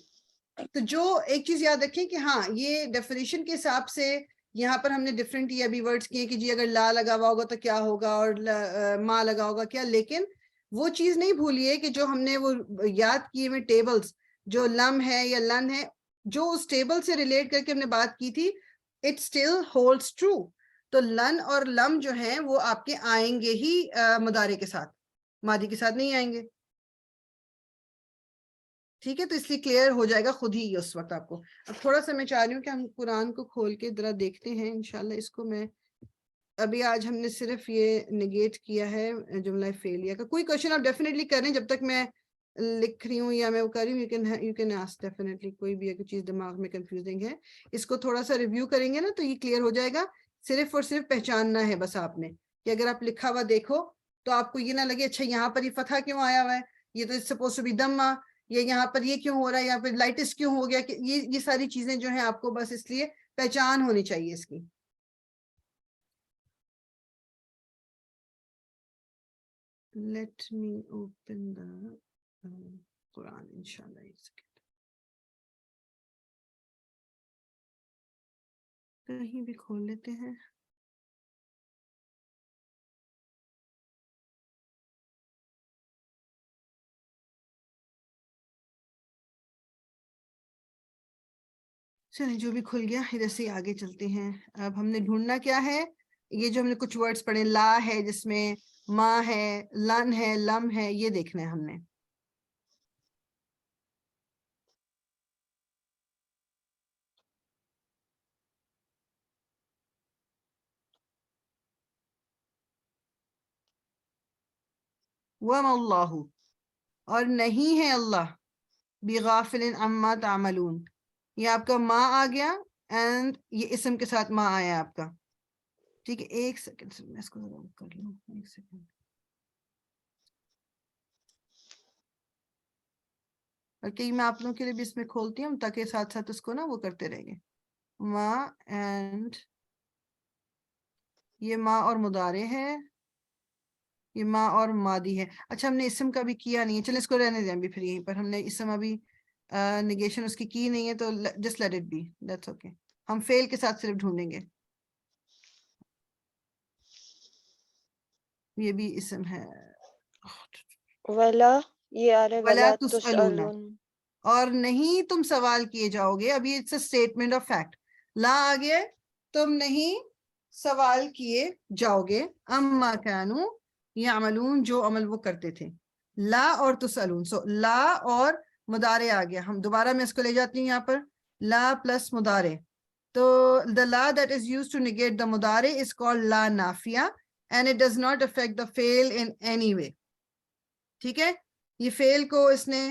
آ. تو جو ایک چیز یاد رکھیں کہ ہاں یہ ڈیفینیشن کے حساب سے یہاں پر ہم نے ڈفرینٹ یہ ابھی ورڈز کیے کہ جی اگر لا لگا ہوا ہوگا تو کیا ہوگا, اور ما لگا ہوگا کیا. لیکن وہ چیز نہیں بھولیے کہ جو ہم نے وہ یاد کیے ہوئے ٹیبلز, جو لم ہے یا لن ہے, جو اس ٹیبل سے ریلیٹ کر کے ہم نے بات کی تھی, اٹ اسٹل ہولڈس ٹرو. تو لن اور لم جو ہیں وہ آپ کے آئیں گے ہی مضارع کے ساتھ, ماضی کے ساتھ نہیں آئیں گے. ٹھیک ہے, تو اس لیے کلیئر ہو جائے گا خود ہی اس وقت آپ کو. اب تھوڑا سا میں چاہ رہی ہوں کہ ہم قرآن کو کھول کے ذرا دیکھتے ہیں انشاءاللہ. اس کو میں ابھی آج ہم نے صرف یہ نگیٹ کیا ہے جملہ فعلیہ کا. کوئی کوشچن آپ ڈیفینیٹلی کریں جب تک میں لکھ رہی ہوں یا میں وہ کر رہی ہوں, یو کین آسک ڈیفینیٹلی. کوئی بھی اگر چیز دماغ میں کنفیوزنگ ہے, اس کو تھوڑا سا ریویو کریں گے نا تو یہ کلیئر ہو جائے گا. صرف اور صرف پہچاننا ہے بس آپ نے, کہ اگر آپ لکھا ہوا دیکھو تو آپ کو یہ نہ لگے اچھا یہاں پر یہ فتحہ کیوں آیا ہوا ہے, یہ تو سپوز ٹو بی دمہ, یا یہاں پر یہ کیوں ہو رہا ہے, یا پھر لائٹس کیوں ہو گیا, کہ یہ ساری چیزیں جو ہیں آپ کو بس اس لیے پہچان ہونی چاہیے اس کی. Let me open the Quran inshallah. کہیں بھی کھول لیتے ہیں. چلیں جو بھی کھل گیا ادھر سے آگے چلتے ہیں. اب ہم نے ڈھونڈنا کیا ہے, یہ جو ہم نے کچھ ورڈز پڑھے, لا ہے جس میں ما ہے, لن ہے, لم ہے, یہ دیکھنا ہے ہم نے. وَمَا اللَّهُ, اور نہیں ہے اللہ, بِغَافِلٍ عَمَّا تَعْمَلُونَ, یہ آپ کا ما آ گیا اینڈ یہ اسم کے ساتھ ما آیا آپ کا. ٹھیک ہے, ایک سیکنڈ میں اس کو کر لوں, ایک سیکنڈ. اور کئی میں آپ لوگوں کے لیے بھی اس میں کھولتی ہوں تاکہ ساتھ ساتھ اس کو نا وہ کرتے رہیں گے. ما اینڈ یہ ما اور مضارع ہے, یہ ما اور ماضی ہے. اچھا ہم نے اسم کا بھی کیا نہیں ہے, چلیں اس کو رہنے دیں ابھی, پھر یہیں پر ہم نے اسم ابھی نیگیشن اس کی نہیں ہے, تو just let it be, that's okay. ہم فیل کے ساتھ صرف ڈھونڈیں گے. یہ بھی اسم ہے. ولا, یہ آ رہا ہے ولا ولا تسألون, تسألون. اور نہیں تم سوال کیے جاؤ گے. ابھی it's a statement of fact. لا آگے, تم نہیں سوال کیے جاؤ گے. اما کانوا یعملون, جو عمل وہ کرتے تھے. لا اور تسألون, سو لا اور مضارع آ گیا. ہم دوبارہ میں اس کو لے جاتی ہوں یہاں پر, لا پلس مضارع. تو the la that is used to negate the مضارع is called la نافیہ, and it does not affect the fail in any way. ٹھیک ہے, یہ فیل کو اس نے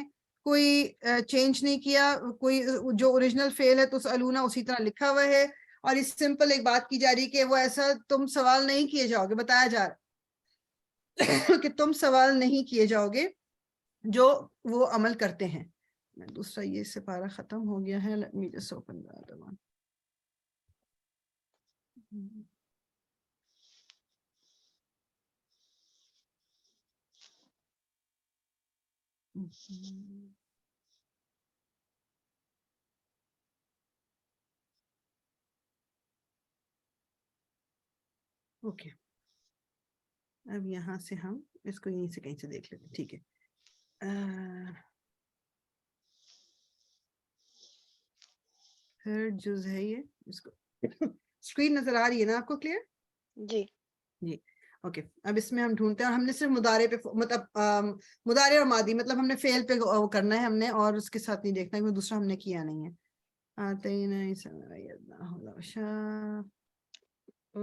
کوئی چینج نہیں کیا, کوئی جو اوریجنل فیل ہے تو تسألون اسی طرح لکھا ہوا ہے. اور اس سمپل ایک بات کی جا رہی کہ وہ ایسا تم سوال نہیں کیے جاؤ گے, بتایا جا رہا کہ تم سوال نہیں کیے جاؤ گے جو وہ عمل کرتے ہیں. دوسرا یہ سپارہ ختم ہو گیا ہے. Let me just open the other one. Okay, اب یہاں سے ہم اس کو یہیں سے کہیں سے دیکھ لیتے. ٹھیک ہے, تھرڈ جز ہے یہ. اس کو اسکرین نظر آ رہی ہے نا آپ کو کلیئر؟ جی جی اوکے. اب اس میں ہم ڈھونڈتے ہیں, اور ہم نے صرف مضارع پہ مطلب مضارع اور ماضی مطلب ہم نے فعل پہ وہ کرنا ہے ہم نے, اور اس کے ساتھ نہیں دیکھنا کہ دوسرا ہم نے کیا نہیں ہے.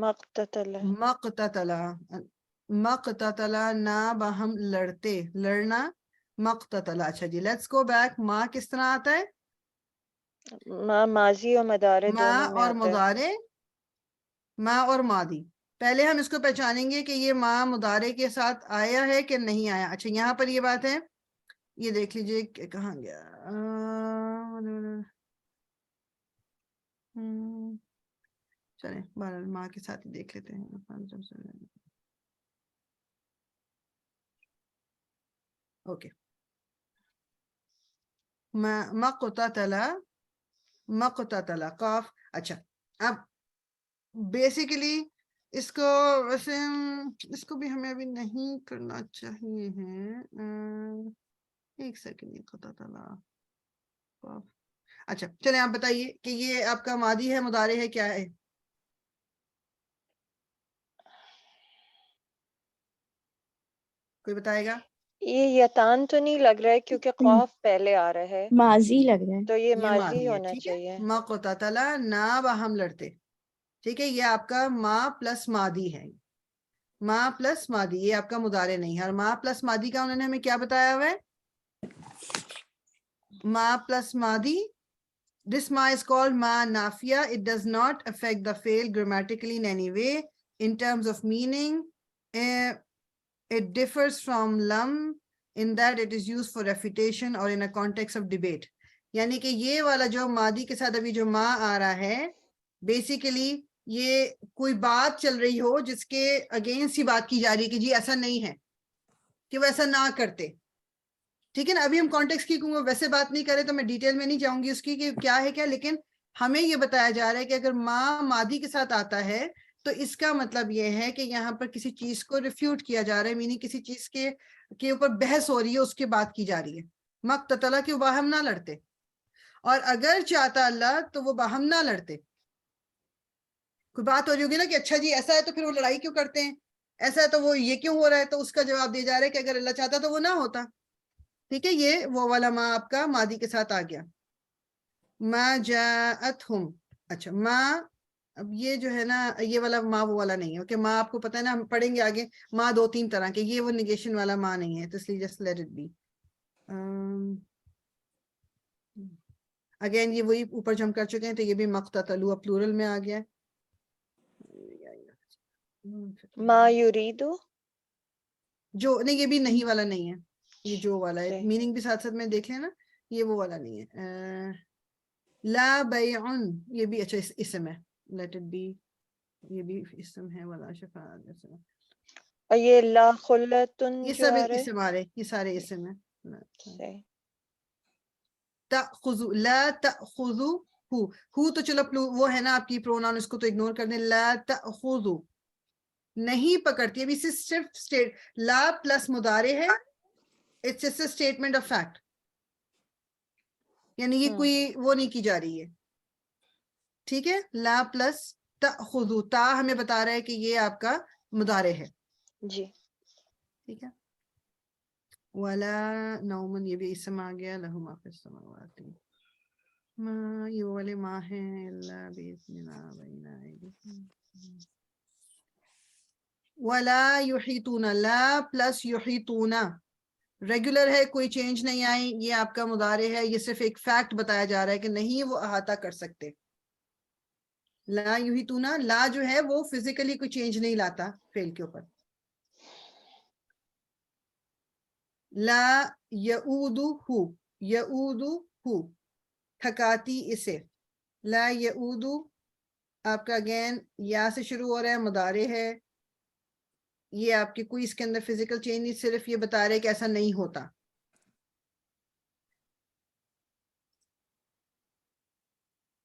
مقتتل. مقتتلا, مقتتلا نا باہم لڑتے, لڑنا. مقتتلا. اچھا جی, لیٹس گو بیک. ما کس طرح آتا ہے؟ ما ماضی اور مضارع ما دونوں میں اور آتا ہے. مضارع, ما اور ماضی. پہلے ہم اس کو پہچانیں گے کہ یہ ما مضارع کے ساتھ آیا ہے کہ نہیں آیا. اچھا یہاں پر یہ بات ہے, یہ دیکھ لیجئے کہاں گیا. چلیں بہرحال ماں کے ساتھ ہی دیکھ لیتے ہیں. اوکے, مقتتلا, مقتتلا قاف. اچھا اب بیسیکلی اس کو ویسے اس کو بھی ہمیں ابھی نہیں کرنا چاہیے ہے. ایک سیکنڈ, قتتلا قاف. اچھا چلیں آپ بتائیے کہ یہ آپ کا ماضی ہے مضارع ہے کیا ہے؟ کوئی بتائے گا؟ یہ یتان تو نہیں لگ رہا ہے کیونکہ قاف پہلے آ رہا ہے, ماضی لگ رہا ہے. تو یہ یہ ماضی ماضی ہے. ہونا ٹھیک ہے, چاہیے. مقتتلا نا باہم لڑتے. ٹھیک ہے, یہ آپ کا ما پلس ماضی ہے. ما پلس ماضی, یہ آپ کا مضارع نہیں ہے. اور ما پلس ماضی کا انہوں نے ہمیں کیا بتایا ہوا ہے؟ ما پلس ماضی, this ma is called ma nafia. It does not affect the fail grammatically in any way. In terms of meaning, it differs from lam in that it is used for refutation or in a context of debate. یعنی کہ یہ والا جو ماضی کے ساتھ ابھی جو ما آ رہا ہے, بیسیکلی یہ کوئی بات چل رہی ہو جس کے اگینسٹ ہی بات کی جا رہی ہے کہ جی ایسا نہیں ہے, کہ وہ ایسا نہ کرتے. ٹھیک ہے نا, ابھی ہم کانٹیکسٹ کی ویسے بات نہیں کریں تو میں ڈیٹیل میں نہیں جاؤں گی اس کی کہ کیا ہے کیا, لیکن ہمیں یہ بتایا جا رہا ہے کہ اگر ما ماضی کے ساتھ آتا ہے تو اس کا مطلب یہ ہے کہ یہاں پر کسی چیز کو ریفیوٹ کیا جا رہا ہے, میننگ کسی چیز کے اوپر بحث ہو رہی ہے, اس کے بات کی جا رہی ہے. مقتتلا کہ وہ باہم نہ لڑتے, اور اگر چاہتا اللہ تو وہ باہم نہ لڑتے. کوئی بات ہو رہی ہوگی نا کہ اچھا جی ایسا ہے تو پھر وہ لڑائی کیوں کرتے ہیں, ایسا ہے تو وہ یہ کیوں ہو رہا ہے, تو اس کا جواب دیا جا رہا ہے کہ اگر اللہ چاہتا تو وہ نہ ہوتا. ٹھیک ہے, یہ وہ والا ما آپ کا ماضی کے ساتھ آ گیا. ما جاءتہم. اچھا ما, اب یہ جو ہے نا یہ والا ما وہ والا نہیں ہے. اوکے, ما آپ کو پتہ ہے نا, ہم پڑھیں گے آگے ما دو تین طرح کے, یہ وہ نیگیشن والا ما نہیں ہے, تو اس لیے just let it be. Again یہ وہی اوپر جو ہم کر چکے ہیں, تو یہ بھی مقتتلوا پلورل میں آ گیا. ما یریدو, جو نہیں, یہ بھی نہیں والا نہیں ہے, یہ جو والا ہے, صحیح. میننگ بھی ساتھ ساتھ میں دیکھ لیں نا, یہ وہ والا نہیں ہے. لا بیعن, یہ بھی اچھا اسم ہے, لیٹ اٹ بی. یہ بھی اسم ہے ولا شفاعت. اور یہ لا خلتن یہ جو سب آ رہے اسم آ رہے, یہ سارے اسم ہیں. صحیح. تأخذو لا تأخذو ہو تو چلو وہ ہے نا آپ کی پروناؤن, اس کو تو اگنور کر دیں. لا تأخذو نہیں پکڑتی. ابھی صرف اسٹیٹ لا پلس مضارع ہے, it's just a statement of fact, یعنی یہ کوئی وہ نہیں کی جا رہی ہے. ٹھیک ہے, لا پلس تأخذو, تا ہمیں بتا رہا ہے کہ یہ آپ کا مضارع ہے. جی ٹھیک ہے. ولا نومن, یہ بھی اسم آ گیا. لہو ما فی السماوات ما, یہ والے ما ہیں. الا باذن ما بین ایدیہم. ولا یحیطون, لا پلس یحیطون ریگولر ہے, کوئی چینج نہیں آئی. یہ آپ کا مضارع ہے, یہ صرف ایک فیکٹ بتایا جا رہا ہے کہ نہیں وہ احاطہ کر سکتے. لا یحیطون, لا جو ہے وہ فزیکلی کوئی چینج نہیں لاتا فعل کے اوپر. لا یعودہ, یعودہ تھکاتی اسے. لا یعودہ آپ کا اگین یا سے شروع ہو رہا ہے, مضارع ہے. یہ آپ کی کوئی اس کے اندر فزیکل چینج نہیں, صرف یہ بتا رہے کہ ایسا نہیں ہوتا.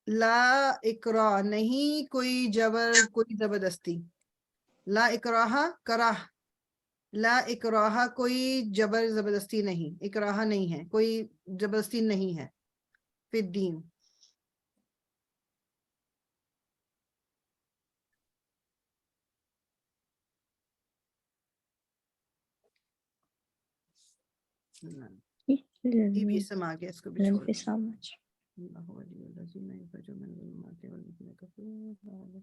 لا اکراہ, نہیں کوئی جبر, کوئی زبردستی. لا اکراہ کراہ, لا اکراہ کوئی جبر زبردستی نہیں. اکراہ نہیں ہے, کوئی زبردستی نہیں ہے فی الدین. یہ بھی اسم آ گیا, اس کو بھی چھوڑ دیں. اللہ ولی الذین یخرجون من الظلمات والذین کفروا.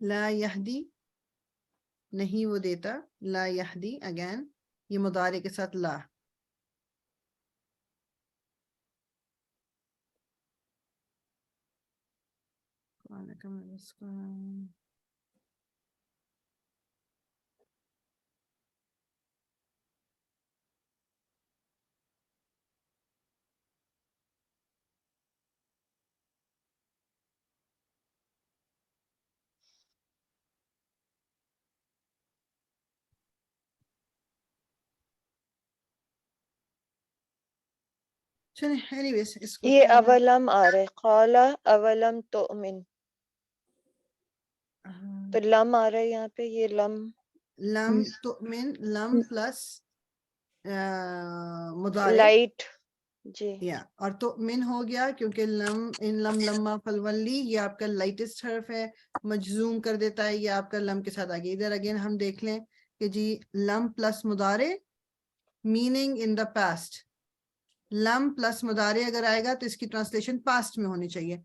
لا یہدی نہیں وہ دیتا. لا یہدی اگین یہ مضارع کے ساتھ لا. چلیں اینی ویز اس کو یہ اولم آ رہے, قال اولم تؤمن, تو لم آ رہا ہے یہاں پہ. یہ لم لم تؤمن, لم پلس مضارع لائٹ. جی یا اور تؤمن ہو گیا کیونکہ لم ان لم لما فالولی یہ آپ کا لائٹسٹ حرف ہے, مجزوم کر دیتا ہے. یہ آپ کا لم کے ساتھ آگے. ادھر اگین ہم دیکھ لیں کہ جی لم پلس مضارع میننگ ان دا پاسٹ. لم پلس مضارع اگر آئے گا تو اس کی ٹرانسلیشن پاسٹ میں ہونی چاہیے.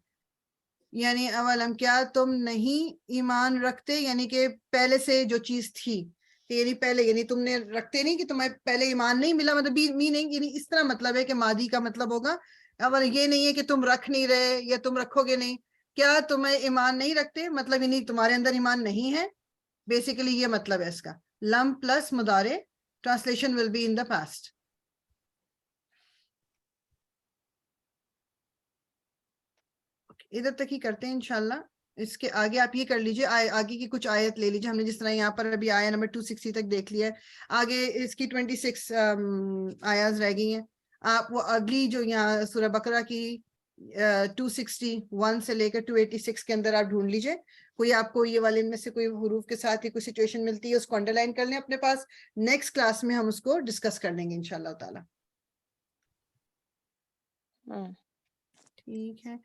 یعنی اولم کیا تم نہیں ایمان رکھتے, یعنی کہ پہلے سے جو چیز تھی, یعنی پہلے, یعنی تم نے رکھتے نہیں کہ تمہیں پہلے ایمان نہیں ملا, مطلب میننگ یعنی اس طرح مطلب ہے کہ ماضی کا مطلب ہوگا. اول یہ نہیں ہے کہ تم رکھ نہیں رہے یا تم رکھو گے نہیں. کیا تمہیں ایمان نہیں رکھتے, مطلب یعنی تمہارے اندر ایمان نہیں ہے. بیسیکلی یہ مطلب ہے اس کا. لم پلس مضارع translation will be in the past. ادھر تک ہی کرتے ہیں انشاءاللہ. اس کے آگے آپ یہ کر لیجئے, آگے کی کچھ آیت لے لیجئے. ہم نے جس طرح یہاں پر ابھی آیا نمبر 260 تک دیکھ لیا ہے, آگے اس کی 26 آیات رہ گئی ہیں. آپ وہ اگلی جو یہاں سورہ بقرہ کی 261 سے لے کر 286 کے اندر آپ ڈھونڈ لیجئے. کوئی آپ کو یہ والے میں سے کوئی حروف کے ساتھ ہی کوئی سچویشن ملتی ہے, اس کو انڈر لائن کر لیں اپنے پاس. نیکسٹ کلاس میں ہم اس کو ڈسکس کر لیں گے انشاءاللہ تعالی. ٹھیک ہے.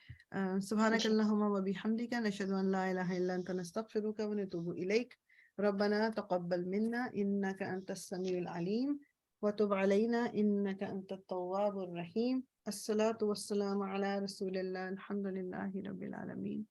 سبحانک اللہم و بحمدک نشہد ان لا الہ الا انت نستغفرک و نتوب الیک. ربنا تقبل منا انک انت السمیع العلیم وتب علینا انک انت التواب الرحیم. الصلاة والسلام علی رسول اللہ. الحمد للہ رب العالمین.